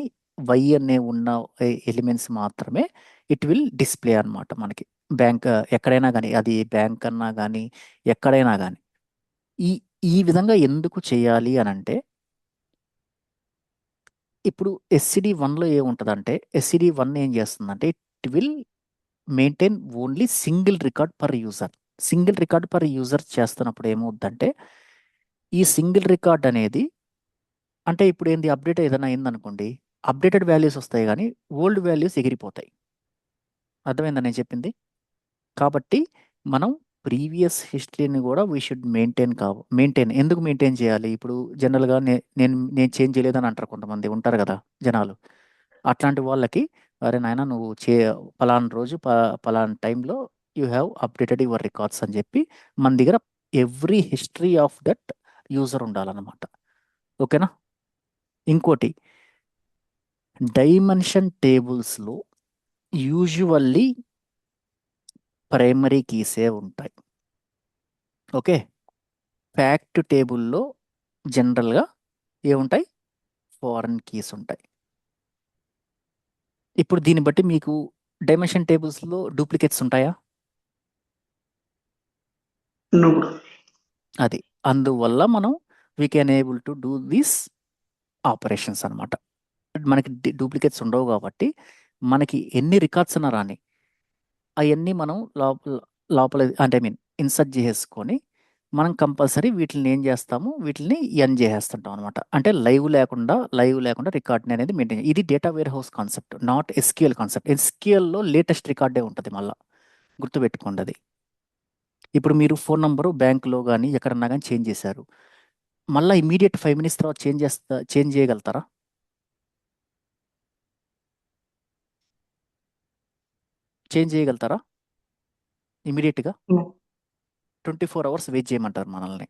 వై అనే ఉన్న ఎలిమెంట్స్ మాత్రమే ఇట్ విల్ డిస్ప్లే అనమాట మనకి. బ్యాంక్ ఎక్కడైనా కానీ, అది బ్యాంక్ అన్నా కానీ ఎక్కడైనా కానీ. ఈ ఈ విధంగా ఎందుకు చేయాలి అని అంటే, ఇప్పుడు ఎస్సిడి వన్లో ఏముంటుందంటే, ఎస్సిడి వన్ ఏం చేస్తుందంటే it will maintain only single record per user. Single record per user చేస్తున్నప్పుడు ఏమవుద్దంటే, ఈ సింగిల్ రికార్డ్ అనేది అంటే ఇప్పుడు ఏంది, అప్డేట్ ఏదైనా అయిందనుకోండి, అప్డేటెడ్ వాల్యూస్ వస్తాయి కానీ ఓల్డ్ వాల్యూస్ ఎగిరిపోతాయి. అర్థమైందా నేను చెప్పింది? కాబట్టి మనం ప్రీవియస్ హిస్టరీని కూడా వీ షుడ్ మెయింటైన్ ఎందుకు మెయింటైన్ చేయాలి? ఇప్పుడు జనరల్గా నేను చేంజ్ చేయలేదని అంటారు, కొంతమంది ఉంటారు కదా జనాలు. అట్లాంటి వాళ్ళకి, అరే నాయన నువ్వు పలానా రోజు పలానా టైంలో you have updated your records అని చెప్పి మన దగ్గర every history of that user ఉండాలన్నమాట. ఓకేనా. ఇంకోటి, డైమెన్షన్ టేబుల్స్లో యూజువల్లీ ప్రైమరీ కీసే ఉంటాయి. ఓకే, ఫ్యాక్ట్ టేబుల్లో జనరల్గా ఏముంటాయి? ఫారెన్ కీస్ ఉంటాయి. ఇప్పుడు దీన్ని బట్టి మీకు డైమెన్షన్ టేబుల్స్లో డూప్లికేట్స్ ఉంటాయా? No. అది అందువల్ల మనం we can able to do these operations అనమాట. మనకి డూప్లికేట్స్ ఉండవు కాబట్టి మనకి ఎన్ని రికార్డ్స్ అన్నా రాని అవన్నీ మనం లోపల అంటే ఇన్సర్ట్ చేసేసుకొని మనం కంపల్సరీ వీటిని ఏం చేస్తాము, వీటిని ఎన్ చేసేస్తుంటాం అనమాట. అంటే లైవ్ లేకుండా రికార్డ్ని అనేది మెయింటైన్. ఇది data warehouse concept, not SQL concept. ఎస్క్యూఎల్లో లేటెస్ట్ రికార్డే ఉంటుంది, మళ్ళీ గుర్తుపెట్టుకోండి అది. ఇప్పుడు మీరు ఫోన్ నంబరు బ్యాంకులో కానీ ఎక్కడన్నా కానీ చేంజ్ చేశారు, మళ్ళీ ఇమీడియట్ 5 minutes తర్వాత చేంజ్ చేయగలుగుతారా? చేంజ్ చేయగలుగుతారా ఇమీడియట్గా? No. 24 hours వెయిట్ చేయమంటారు మనల్ని.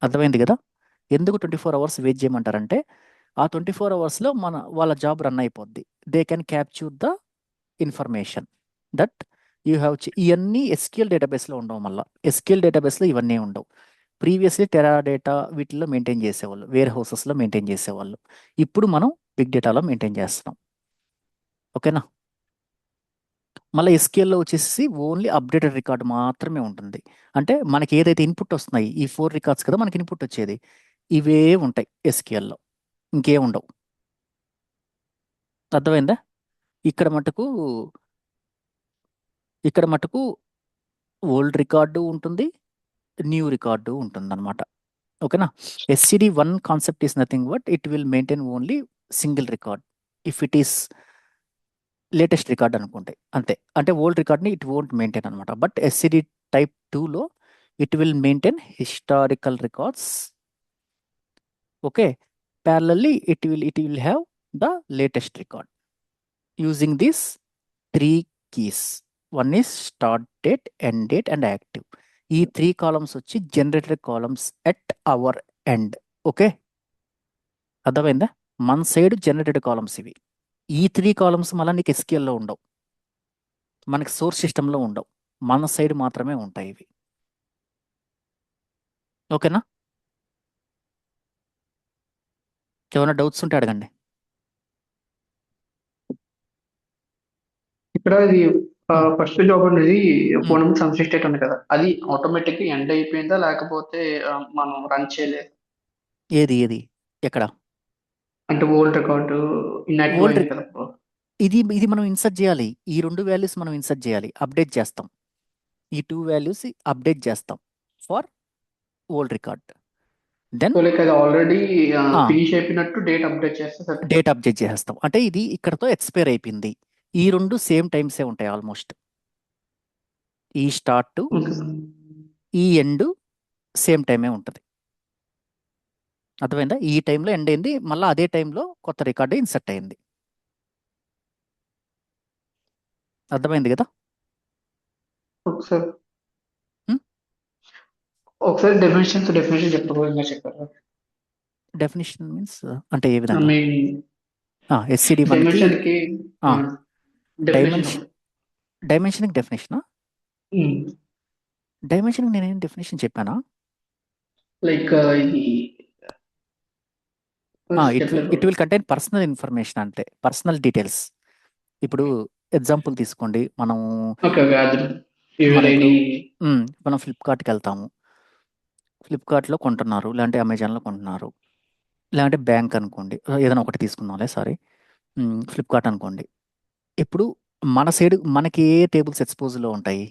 అర్థమైంది కదా? ఎందుకు 24 hours వెయిట్ చేయమంటారంటే ఆ 24 అవర్స్లో వాళ్ళ జాబ్ రన్ అయిపోద్ది. They can capture the information that you have. ఇవన్నీ ఎస్క్యూఎల్ డేటాబేస్లో ఉండవు. మళ్ళీ ఎస్క్యూఎల్ డేటాబేస్లో ఇవన్నీ ఉండవు. ప్రీవియస్లీ టెరా డేటా వీటిల్లో మెయింటైన్ చేసేవాళ్ళు, వేర్ హౌసెస్లో మెయింటైన్ చేసేవాళ్ళు. ఇప్పుడు మనం బిగ్ డేటాలో మెయింటైన్ చేస్తున్నాం. ఓకేనా? మళ్ళీ ఎస్క్యూఎల్లో వచ్చేసి ఓన్లీ అప్డేటెడ్ రికార్డ్ మాత్రమే ఉంటుంది. అంటే మనకి ఏదైతే ఇన్పుట్ వస్తున్నాయి, ఈ 4 రికార్డ్స్ కదా మనకి ఇన్పుట్ వచ్చేది, ఇవే ఉంటాయి ఎస్క్యూఎల్లో, ఇంకేం ఉండవు. అర్థమైందా? ఇక్కడ మటుకు ఓల్డ్ రికార్డు ఉంటుంది, న్యూ రికార్డు ఉంటుంది అనమాట. ఓకేనా? SCD1 concept is nothing but it will maintain only single record if it is latest record అనుకుంటే, అంతే. అంటే ఓల్డ్ రికార్డ్ని ఇట్ వోంట్ మెయింటైన్ అనమాట. బట్ SCD టైప్ 2లో it will maintain historical records. Okay, parallelly it will have the latest record using these 3 keys. One is start date, end date and active. ఈ 3 columns వచ్చి generated columns at our end. Okay, అర్థమైందా? మన side generated columns ఇవి. ఈ 3 columns మళ్ళీ నీకు SQLలో ఉండవు, మనకి సోర్స్ సిస్టంలో ఉండవు, మన సైడ్ మాత్రమే ఉంటాయి ఇవి. ఓకేనా? ఏమైనా డౌట్స్ ఉంటే అడగండి. ఇక్కడ ఇది Hmm. ఫస్ట్ జాబ్ అనేది ఫోన్ నెంబర్ సబ్స్టిట్యూట్ ఉంది కదా, అది ఆటోమేటిక్ ఎండ్ అయిపోయిందా లేకపోతే మనం రన్ చేయలేదు? ఏది ఎక్కడ? అంటే ఓల్డ్ రికార్డు ఇన్యాక్టివ్ ఓల్డ్ అయింది కదా. ఇది మనం ఇన్సర్ట్ చేయాలి. ఈ 2 వాల్యూస్ మనం ఇన్సర్ట్ చేయాలి, అప్డేట్ చేస్తాం. ఈ 2 వాల్యూస్ అప్డేట్ చేస్తాం for old record. Then so like అది ఆల్రెడీ ఫినిష్ అయిపోయినట్టు డేట్ అప్డేట్ చేస్తే సరిపోతుంది. డేట్ అప్డేట్ చేసేస్తాం. అంటే ఇది ఇక్కడతో ఎక్స్పైర్ అయిపోయింది. ఈ 2 సేమ్ టైమ్సే ఉంటాయి ఆల్మోస్ట్. ఈ స్టార్ట్, Okay. ఈ ఎండ్ సేమ్ టైమే ఉంటుంది. అర్థమైందా? ఈ టైంలో ఎండ్ అయింది, మళ్ళీ అదే టైంలో కొత్త రికార్డు ఇన్సర్ట్ అయింది. అర్థమైంది కదా? ఒకసారి Hmm? ఒకసారి డెఫినేషన్ చెప్పారు. డెఫినేషన్ మీన్స్ అంటే ఏ ఐ విధంగా? మీన్ SCD1కి డైమెన్షన్ కి డెఫినేషన్. డైమెన్షన్కి డెఫినేషనా? డైమెన్షన్కి నేనేం డెఫినేషన్ చెప్పానా? లైక్ ఇది it will contain personal information, అంటే పర్సనల్ డీటెయిల్స్. ఇప్పుడు ఎగ్జాంపుల్ తీసుకోండి, మనం ఓకే అది మనం ఇప్పుడు ఎవరైనా మనం ఫ్లిప్కార్ట్కి వెళ్తాము. ఫ్లిప్కార్ట్లో కొంటున్నారు, లేదంటే అమెజాన్లో కొంటున్నారు, లేదంటే బ్యాంక్ అనుకోండి, ఏదైనా ఒకటి తీసుకుందాంలే, సారీ. ఫ్లిప్కార్ట్ అనుకోండి. ఇప్పుడు మన సైడ్ మనకి ఏ టేబుల్స్ ఎక్స్పోజ్లో ఉంటాయి?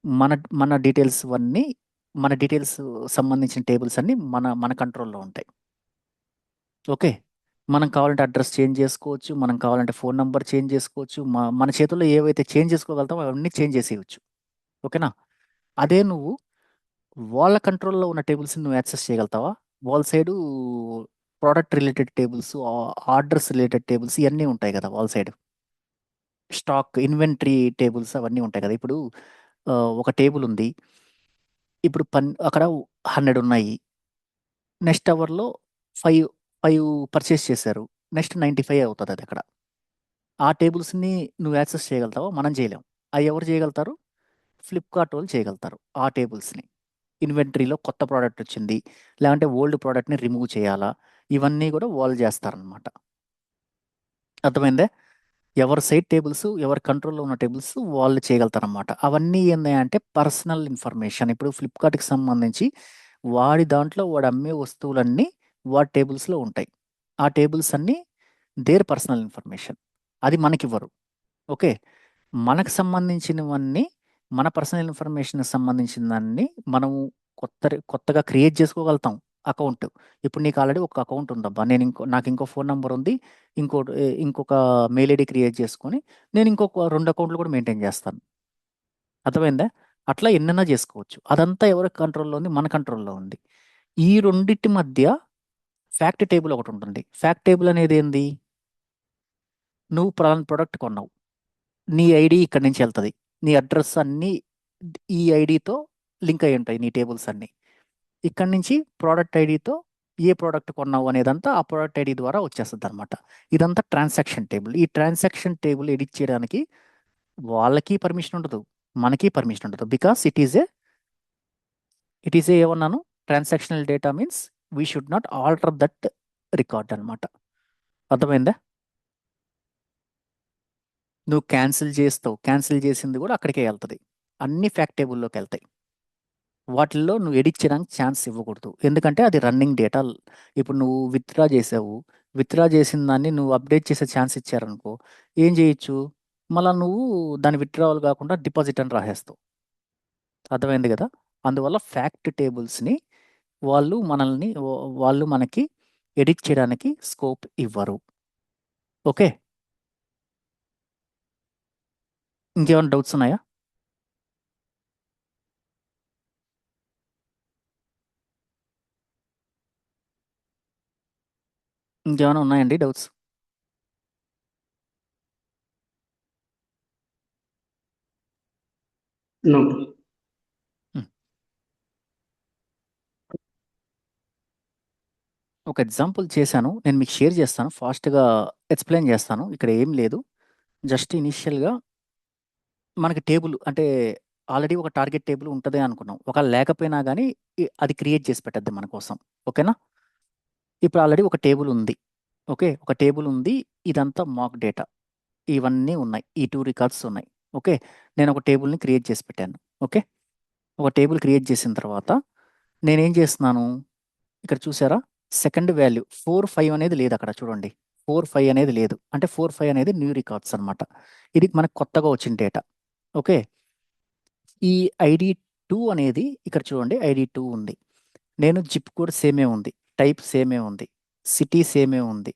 మన మన డీటెయిల్స్ అన్నీ, మన డీటెయిల్స్ సంబంధించిన టేబుల్స్ అన్నీ మన కంట్రోల్లో ఉంటాయి. ఓకే, మనం కావాలంటే అడ్రస్ చేంజ్ చేసుకోవచ్చు, మనం కావాలంటే ఫోన్ నెంబర్ చేంజ్ చేసుకోవచ్చు, మన చేతుల్లో ఏవైతే చేంజ్ చేసుకోగలుగుతామో అవన్నీ చేంజ్ చేసేయచ్చు. ఓకేనా? అదే నువ్వు వాళ్ళ కంట్రోల్లో ఉన్న టేబుల్స్ని నువ్వు యాక్సెస్ చేయగలుగుతావా? వాళ్ళ side product related tables, orders related tables ఇవన్నీ ఉంటాయి కదా వాళ్ళ సైడ్. స్టాక్ ఇన్వెంటరీ టేబుల్స్ అవన్నీ ఉంటాయి కదా. ఇప్పుడు ఒక టేబుల్ ఉంది, ఇప్పుడు అక్కడ 100 ఉన్నాయి, నెక్స్ట్ అవర్లో 5 పర్చేస్ చేశారు, నెక్స్ట్ 95 అవుతుంది అది అక్కడ. ఆ టేబుల్స్ని నువ్వు యాక్సెస్ చేయగలుగుతావా? మనం చేయలేం. అవి ఎవరు చేయగలుగుతారు? ఫ్లిప్కార్ట్ వాళ్ళు చేయగలుగుతారు ఆ టేబుల్స్ని. ఇన్వెంటరీలో కొత్త ప్రోడక్ట్ వచ్చింది, లేదంటే ఓల్డ్ ప్రోడక్ట్ని రిమూవ్ చేయాలా, ఇవన్నీ కూడా వాళ్ళు చేస్తారనమాట. అర్థమైందే? ఎవరి సైట్ టేబుల్స్, ఎవరి కంట్రోల్లో ఉన్న టేబుల్స్ వాళ్ళు చేయగలుగుతారనమాట. అవన్నీ ఏంటంటే పర్సనల్ ఇన్ఫర్మేషన్. ఇప్పుడు ఫ్లిప్కార్ట్కి సంబంధించి వాడి దాంట్లో వాడు అమ్మే వస్తువులన్నీ వాడి టేబుల్స్లో ఉంటాయి. ఆ టేబుల్స్ అన్నీ దేర్ పర్సనల్ ఇన్ఫర్మేషన్. అది మనకివ్వరు. ఓకే. మనకు సంబంధించినవన్నీ, మన పర్సనల్ ఇన్ఫర్మేషన్కి సంబంధించిన దాన్ని మనం కొత్తగా క్రియేట్ చేసుకోగలుగుతాం అకౌంట్. ఇప్పుడు నీకు ఆల్రెడీ ఒక అకౌంట్ ఉందబ్బా, నాకు ఇంకో ఫోన్ నెంబర్ ఉంది, ఇంకొక మెయిల్ ఐడి క్రియేట్ చేసుకొని నేను ఇంకొక 2 అకౌంట్లు కూడా మెయింటైన్ చేస్తాను. అర్థమైందా? అట్లా ఎన్నైనా చేసుకోవచ్చు. అదంతా ఎవరి కంట్రోల్లో ఉంది? మన కంట్రోల్లో ఉంది. ఈ రెండిటి మధ్య ఫ్యాక్ట్ టేబుల్ ఒకటి ఉంటుంది. ఫ్యాక్ట్ టేబుల్ అనేది ఏంది? నువ్వు ప్రొడక్ట్ కొన్నావు, నీ ఐడి ఇక్కడి నుంచి వెళ్తుంది, నీ అడ్రస్ అన్నీ ఈ ఐడితో లింక్ అయి ఉంటాయి నీ టేబుల్స్ అన్నీ. ఇక్కడి నుంచి ప్రోడక్ట్ ఐడితో ఏ ప్రోడక్ట్ కొన్నావు అనేదంతా ఆ ప్రోడక్ట్ ఐడి ద్వారా వచ్చేస్తుంది అనమాట. ఇదంతా ట్రాన్సాక్షన్ టేబుల్. ఈ ట్రాన్సాక్షన్ టేబుల్ ఎడిట్ చేయడానికి వాళ్ళకి పర్మిషన్ ఉండదు, మనకి పర్మిషన్ ఉండదు. బికాస్ ఇట్ ఈస్ ఏ ఏమన్నాను, transactional data means we should not alter that record అనమాట. అర్థమైందా? నువ్వు క్యాన్సిల్ చేస్తావు, క్యాన్సిల్ చేసింది కూడా అక్కడికే వెళ్తుంది. అన్ని ఫ్యాక్ట్ టేబుల్లోకి వెళ్తాయి. వాటిల్లో నువ్వు ఎడిట్ చేయడానికి ఛాన్స్ ఇవ్వకూడదు, ఎందుకంటే అది రన్నింగ్ డేటా. ఇప్పుడు నువ్వు విత్డ్రా చేసావు, విత్డ్రా చేసిన దాన్ని నువ్వు అప్డేట్ చేసే ఛాన్స్ ఇచ్చారనుకో, ఏం చేయొచ్చు? మళ్ళీ నువ్వు దాని విత్డ్రావల్ కాకుండా డిపాజిట్ అని రాసేస్తావు. అర్థమైంది కదా? అందువల్ల ఫ్యాక్ట్ టేబుల్స్ని వాళ్ళు మనకి ఎడిట్ చేయడానికి స్కోప్ ఇవ్వరు. ఓకే. ఇంకేమైనా డౌట్స్ ఉన్నాయా? ఇంకేమైనా ఉన్నాయండి డౌట్స్? No. ఒక ఎగ్జాంపుల్ చేశాను, నేను మీకు షేర్ చేస్తాను, ఫాస్ట్గా ఎక్స్ప్లెయిన్ చేస్తాను. ఇక్కడ ఏం లేదు, జస్ట్ ఇనిషియల్గా మనకి టేబుల్ అంటే ఆల్రెడీ ఒక టార్గెట్ టేబుల్ ఉంటుంది అనుకున్నాం. ఒకవేళ లేకపోయినా కానీ అది క్రియేట్ చేసి పెట్టద్ది మన కోసం. ఓకేనా? ఇప్పుడు ఆల్రెడీ ఒక టేబుల్ ఉంది. ఓకే, ఒక టేబుల్ ఉంది, ఇదంతా మాక్ డేటా, ఇవన్నీ ఉన్నాయి, ఈ 2 రికార్డ్స్ ఉన్నాయి. ఓకే, నేను ఒక టేబుల్ని క్రియేట్ చేసి పెట్టాను. ఓకే, ఒక టేబుల్ క్రియేట్ చేసిన తర్వాత నేనేం చేస్తున్నాను, ఇక్కడ చూసారా సెకండ్ వాల్యూ 4, 5 అనేది లేదు అక్కడ, చూడండి 4, 5 అనేది లేదు. అంటే 4, 5 అనేది న్యూ రికార్డ్స్ అనమాట. ఇది మనకు కొత్తగా వచ్చిన డేటా. ఓకే, ఈ ID2 అనేది ఇక్కడ చూడండి, ID2 ఉంది. నేను జిప్ కోడ్ సేమే ఉంది, టైప్ సేమే ఉంది, సిటీ సేమే ఉంది,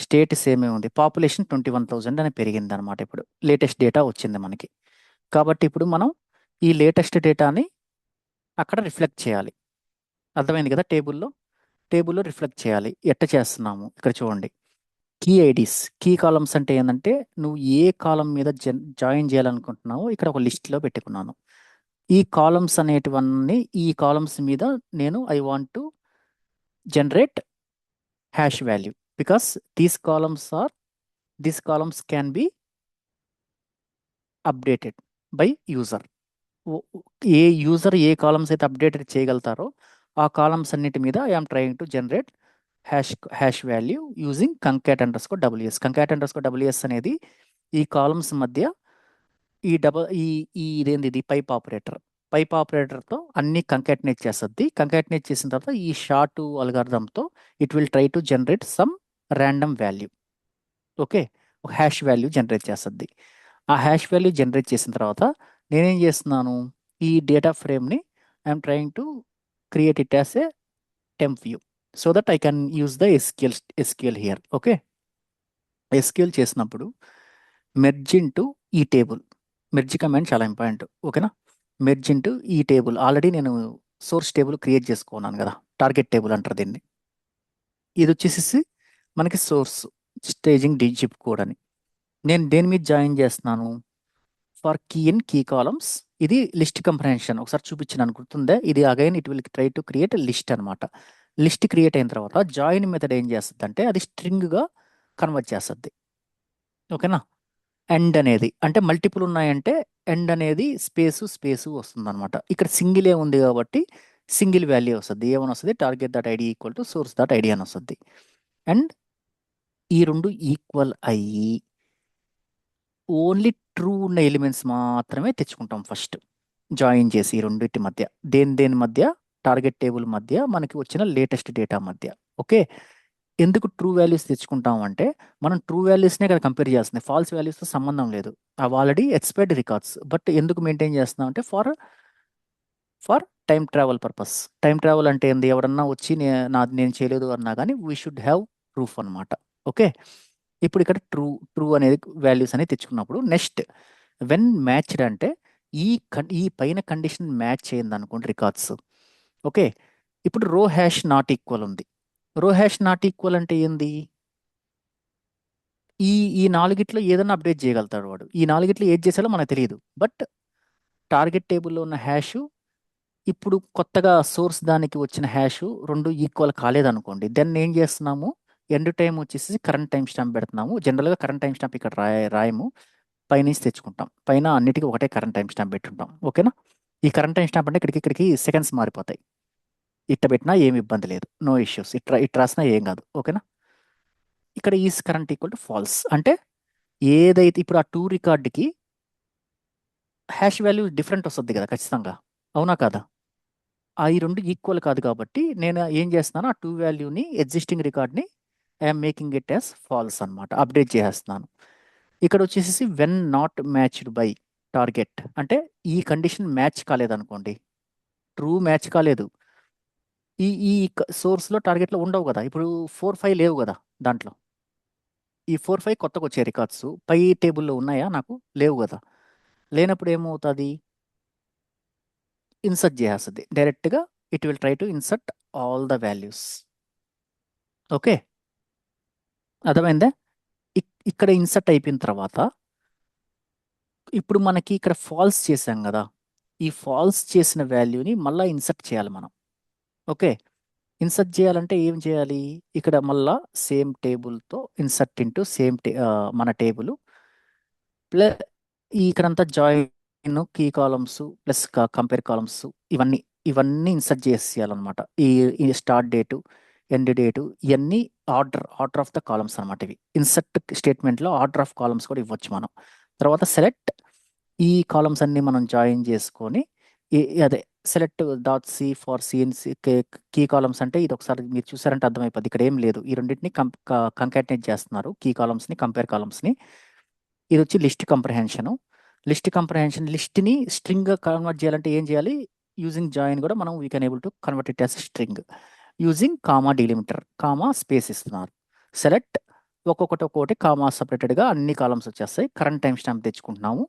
స్టేట్ సేమే ఉంది, పాపులేషన్ 21,000 అని పెరిగింది అనమాట. ఇప్పుడు లేటెస్ట్ డేటా వచ్చింది మనకి. కాబట్టి ఇప్పుడు మనం ఈ లేటెస్ట్ డేటాని అక్కడ రిఫ్లెక్ట్ చేయాలి. అర్థమైంది కదా? టేబుల్లో రిఫ్లెక్ట్ చేయాలి. ఎట్ట చేస్తున్నాము ఇక్కడ చూడండి. కీ ఐడీస్, కీ కాలమ్స్ అంటే ఏంటంటే నువ్వు ఏ కాలం మీద జాయిన్ చేయాలనుకుంటున్నావో ఇక్కడ ఒక లిస్ట్లో పెట్టుకున్నాను. ఈ కాలమ్స్ అనేటివన్నీ, ఈ కాలమ్స్ మీద నేను I want to generate hash value, because these columns can be updated by user. A user A columns అయితే అప్డేటెడ్ చేయగలుగుతారో ఆ కాలమ్స్ అన్నిటి మీద I'm trying to generate hash value using concat_WS. concat_WS అనేది ఈ columns మధ్య ఇది పైప్ ఆపరేటర్తో అన్ని concatenate చేస్తుంది. కంకాటినేట్ చేసిన తర్వాత ఈ షార్ట్ అల్గారిథంతో it will try to generate some random value. Okay, ఒక హ్యాష్ వాల్యూ జనరేట్ చేస్తుంది. ఆ హ్యాష్ వాల్యూ జనరేట్ చేసిన తర్వాత నేనేం చేస్తున్నాను, ఈ డేటా ఫ్రేమ్ని I'm trying to create it as a temp view so that I can use the SQL here. Okay, SQL చేసినప్పుడు మెర్జ్ ఇంటూ ఈ టేబుల్, మెర్జ్ కమాండ్ చాలా ఇంపార్టెంట్. ఓకేనా? మెర్జ్ ఇంటూ ఈ టేబుల్, ఆల్రెడీ నేను సోర్స్ టేబుల్ క్రియేట్ చేసుకున్నాను కదా, target table అంటారు దీన్ని. ఇది వచ్చేసి మనకి సోర్స్ స్టేజింగ్ జిప్ కోడ్ అని. నేను దేని మీద జాయిన్ చేస్తున్నాను, for key in key columns. ఇది లిస్ట్ కంప్రహెన్షన్ ఒకసారి చూపించిన గుర్తుందే. ఇది again it will try to create list అనమాట. లిస్ట్ క్రియేట్ అయిన తర్వాత జాయిన్ మెథడ్ ఏం చేస్తుంది అంటే అది స్ట్రింగ్గా కన్వర్ట్ చేస్తుంది. ఓకేనా? ఎండ్ అనేది అంటే మల్టిపుల్ ఉన్నాయంటే ఎండ్ అనేది స్పేసు వస్తుందన్నమాట. ఇక్కడ సింగిలే ఉంది కాబట్టి సింగిల్ వాల్యూ వస్తుంది. ఏమని వస్తుంది? Target dot ID equal to source dot ID అని వస్తుంది. అండ్ ఈ రెండు ఈక్వల్ అయ్యి ఓన్లీ ట్రూ ఉన్న ఎలిమెంట్స్ మాత్రమే తెచ్చుకుంటాం ఫస్ట్ జాయిన్ చేసి ఈ రెండింటి మధ్య దేని మధ్య టార్గెట్ టేబుల్ మధ్య మనకి వచ్చిన లేటెస్ట్ డేటా మధ్య. ఓకే, ఎందుకు ట్రూ వాల్యూస్ తెచ్చుకుంటాం అంటే మనం ట్రూ వాల్యూస్నే కదా కంపేర్ చేస్తుంది, ఫాల్స్ వాల్యూస్తో సంబంధం లేదు. అవి ఆల్రెడీ ఎక్స్పైర్డ్ రికార్డ్స్. బట్ ఎందుకు మెయింటైన్ చేస్తున్నాం అంటే for time travel purpose. Time travel అంటే ఏంది? ఎవరన్నా వచ్చి నేను చేయలేదు అన్నా కానీ వీ షుడ్ హ్యావ్ ప్రూఫ్ అనమాట. ఓకే, ఇప్పుడు ఇక్కడ ట్రూ అనేది వాల్యూస్ అనేది తెచ్చుకున్నప్పుడు నెక్స్ట్ వెన్ మ్యాచ్డ్ అంటే ఈ పైన కండిషన్ మ్యాచ్ చేయండి అనుకోండి రికార్డ్స్. ఓకే, ఇప్పుడు రో హ్యాష్ నాట్ ఈక్వల్ ఉంది. రో హ్యాష్ నాట్ ఈక్వల్ అంటే ఏంది? ఈ ఈ నాలుగిట్లో ఏదైనా అప్డేట్ చేయగలుగుతాడు వాడు. ఈ నాలుగిట్లో ఏది చేసాలో మనకు తెలియదు. బట్ టార్గెట్ టేబుల్లో ఉన్న హ్యాష్ ఇప్పుడు కొత్తగా సోర్స్ దానికి వచ్చిన హ్యాష్ రెండు ఈక్వల్ కాలేదనుకోండి, దెన్ ఏం చేస్తున్నాము? ఎండ్ టైం వచ్చేసి కరెంట్ టైం స్టాంప్ పెడుతున్నాము. జనరల్గా కరెంట్ టైం స్టాంప్ ఇక్కడ రాయము, పైనుంచి తెచ్చుకుంటాం. పైన అన్నిటికీ ఒకటే కరెంట్ టైం స్టాంప్ పెట్టుంటాం. ఓకేనా? ఈ కరెంట్ టైం స్టాంప్ అంటే ఇక్కడికి సెకండ్స్ మారిపోతాయి. ఇట్ట పెట్టినా ఏమి ఇబ్బంది లేదు, నో ఇష్యూస్. ఇట్లా రాసినా ఏం కాదు. ఓకేనా? ఇక్కడ is current equal to falls అంటే ఏదైతే ఇప్పుడు ఆ టూ రికార్డుకి హ్యాష్ వాల్యూ డిఫరెంట్ వస్తుంది కదా ఖచ్చితంగా, అవునా కాదా? ఆ ఈ రెండు ఈక్వల్ కాదు కాబట్టి నేను ఏం చేస్తున్నాను, ఆ టూ వాల్యూని ఎగ్జిస్టింగ్ రికార్డ్ని I'm making it as false అనమాట, అప్డేట్ చేసేస్తున్నాను. ఇక్కడ వచ్చేసి when not matched by target అంటే ఈ కండిషన్ మ్యాచ్ కాలేదనుకోండి, ట్రూ మ్యాచ్ కాలేదు. ఈ సోర్స్లో టార్గెట్లో ఉండవు కదా, ఇప్పుడు 4-5 లేవు కదా దాంట్లో. ఈ 4-5 కొత్తగా వచ్చే రికార్డ్స్ పై టేబుల్లో ఉన్నాయా? నాకు లేవు కదా. లేనప్పుడు ఏమవుతుంది? ఇన్సర్ట్ చేసేస్తుంది డైరెక్ట్గా. It will try to insert all the values. Okay, అర్థమైందా? ఇక్కడ ఇన్సర్ట్ అయిపోయిన తర్వాత ఇప్పుడు మనకి ఇక్కడ ఫాల్స్ చేసాం కదా, ఈ ఫాల్స్ చేసిన వాల్యూని మళ్ళీ ఇన్సర్ట్ చేయాలి మనం. ఓకే, ఇన్సర్ట్ చేయాలంటే ఏం చేయాలి? ఇక్కడ మళ్ళా సేమ్ టేబుల్తో ఇన్సర్ట్ ఇంటూ మన టేబుల్ ప్లస్ ఇక్కడంతా join key columns plus compare columns ఇవన్నీ ఇన్సర్ట్ చేసేయాలన్నమాట. ఈ స్టార్ట్ డేటు, ఎండ్ డేటు, ఇవన్నీ ఆర్డర్ ఆఫ్ ద కాలమ్స్ అనమాట. ఇవి ఇన్సర్ట్ స్టేట్మెంట్లో ఆర్డర్ ఆఫ్ కాలమ్స్ కూడా ఇవ్వచ్చు మనం. తర్వాత సెలెక్ట్ ఈ కాలమ్స్ అన్ని మనం జాయిన్ చేసుకొని అదే సెలెక్ట్ డాట్ సి ఫార్ సిఎన్సి కీ కాలమ్స్ అంటే ఇది ఒకసారి మీరు చూసారంటే అర్థమైపోద్ది. ఇక్కడ ఏం లేదు, ఈ రెండింటిని కంకాటినేట్ చేస్తున్నారు, కీ కాలమ్స్ని కంపేర్ కాలమ్స్ని. ఇది వచ్చి లిస్ట్ కంప్రహెన్షన్. లిస్ట్ని స్ట్రింగ్గా కన్వర్ట్ చేయాలంటే ఏం చేయాలి? యూజింగ్ జాయిన్ కూడా మనం we can able to convert it as string using comma delimiter, comma space ఇస్తున్నారు. సెలెక్ట్ ఒక్కొక్కటి కామా సపరేటెడ్గా అన్ని కాలమ్స్ వచ్చేస్తాయి. కరెంట్ టైం స్టాంప్ తెచ్చుకుంటున్నాము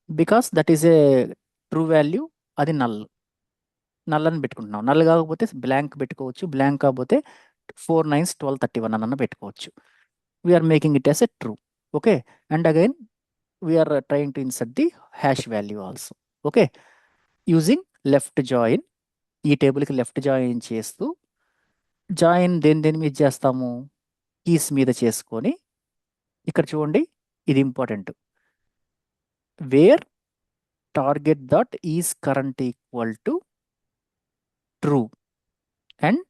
because that is a true value. అది నల్ అని పెట్టుకుంటున్నాం. నల్ కాకపోతే బ్లాంక్ పెట్టుకోవచ్చు, బ్లాంక్ కాకపోతే 4 9s 12 31 అన్న పెట్టుకోవచ్చు. We are making it as a true. Okay, and again we are trying to insert the hash value also. Okay, using left join, ఈ టేబుల్కి లెఫ్ట్ జాయిన్ చేస్తూ జాయిన్ దేని మీద చేస్తాము? కీస్ మీద చేసుకొని ఇక్కడ చూడండి, ఇది important. Where target dot is current equal to true and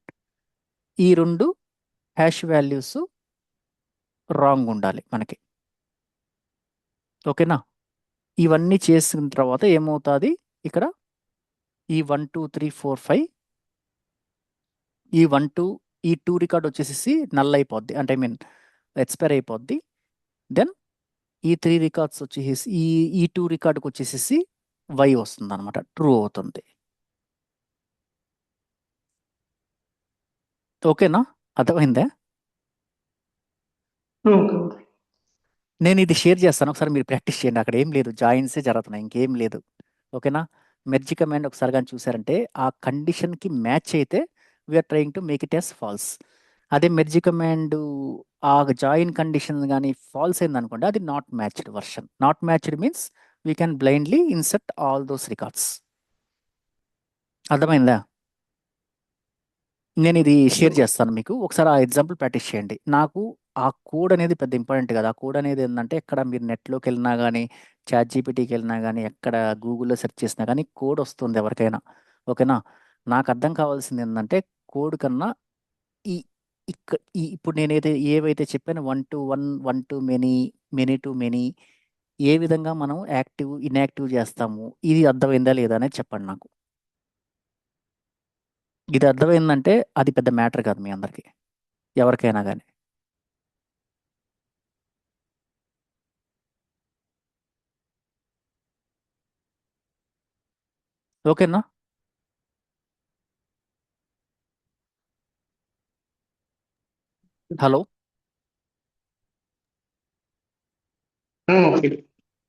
ఈ రెండు హ్యాష్ వాల్యూస్ రాంగ్ ఉండాలి మనకి. ఓకేనా? ఇవన్నీ చేసిన తర్వాత ఏమవుతుంది? ఇక్కడ ఈ 1 2 3 4 5 ఈ 2 రికార్డ్ వచ్చేసి నల్ అయిపోద్ది, అంటే ఐ మీన్ ఎక్స్పైర్ అయిపోద్ది. దెన్ ఈ 3 రికార్డ్స్ వచ్చేసి ఈ 2 రికార్డుకి వచ్చేసి వై వస్తుంది అనమాట, ట్రూ అవుతుంది. ఓకేనా? అర్థమైందా? ఓకే. నేను ఇది షేర్ చేస్తాను, ఒకసారి మీరు ప్రాక్టీస్ చేయండి. అక్కడ ఏం లేదు, జాయిన్సే జరుగుతున్నాయి, ఇంకేం లేదు. ఓకేనా? మెర్జ్ కమాండ్ ఒకసారి కానీ చూసారంటే ఆ కండిషన్కి మ్యాచ్ అయితే we are trying to make it as false. అదే మెర్జ్ కమాండ్ ఆ జాయిన్ కండిషన్ కానీ ఫాల్స్ అయింది అనుకోండి, అది not matched version. Not matched means we can blindly insert all those records. అర్థమైందా? నేను ఇది షేర్ చేస్తాను మీకు, ఒకసారి ఆ ఎగ్జాంపుల్ ప్రాక్టీస్ చేయండి. నాకు ఆ కోడ్ అనేది పెద్ద ఇంపార్టెంట్ కాదు. ఆ కోడ్ అనేది ఏంటంటే ఎక్కడ మీరు నెట్లోకి వెళ్ళినా కానీ, చాట్ జీపీటీకి వెళ్ళినా కానీ, ఎక్కడ గూగుల్లో సెర్చ్ చేసినా కానీ కోడ్ వస్తుంది ఎవరికైనా. ఓకేనా? నాకు అర్థం కావాల్సింది ఏంటంటే కోడ్ కన్నా ఈ ఇప్పుడు నేనైతే ఏవైతే చెప్పానో 1 to 1, 1 to many, many to many ఏ విధంగా మనం యాక్టివ్, ఇన్యాక్టివ్ చేస్తాము. ఇది అర్థమైందా లేదా అనేది చెప్పండి నాకు. ఇది అర్థమైందంటే అది పెద్ద మ్యాటర్ కాదు మీ అందరికీ, ఎవరికైనా కానీ. ఓకేనా? హలో. ఓకే.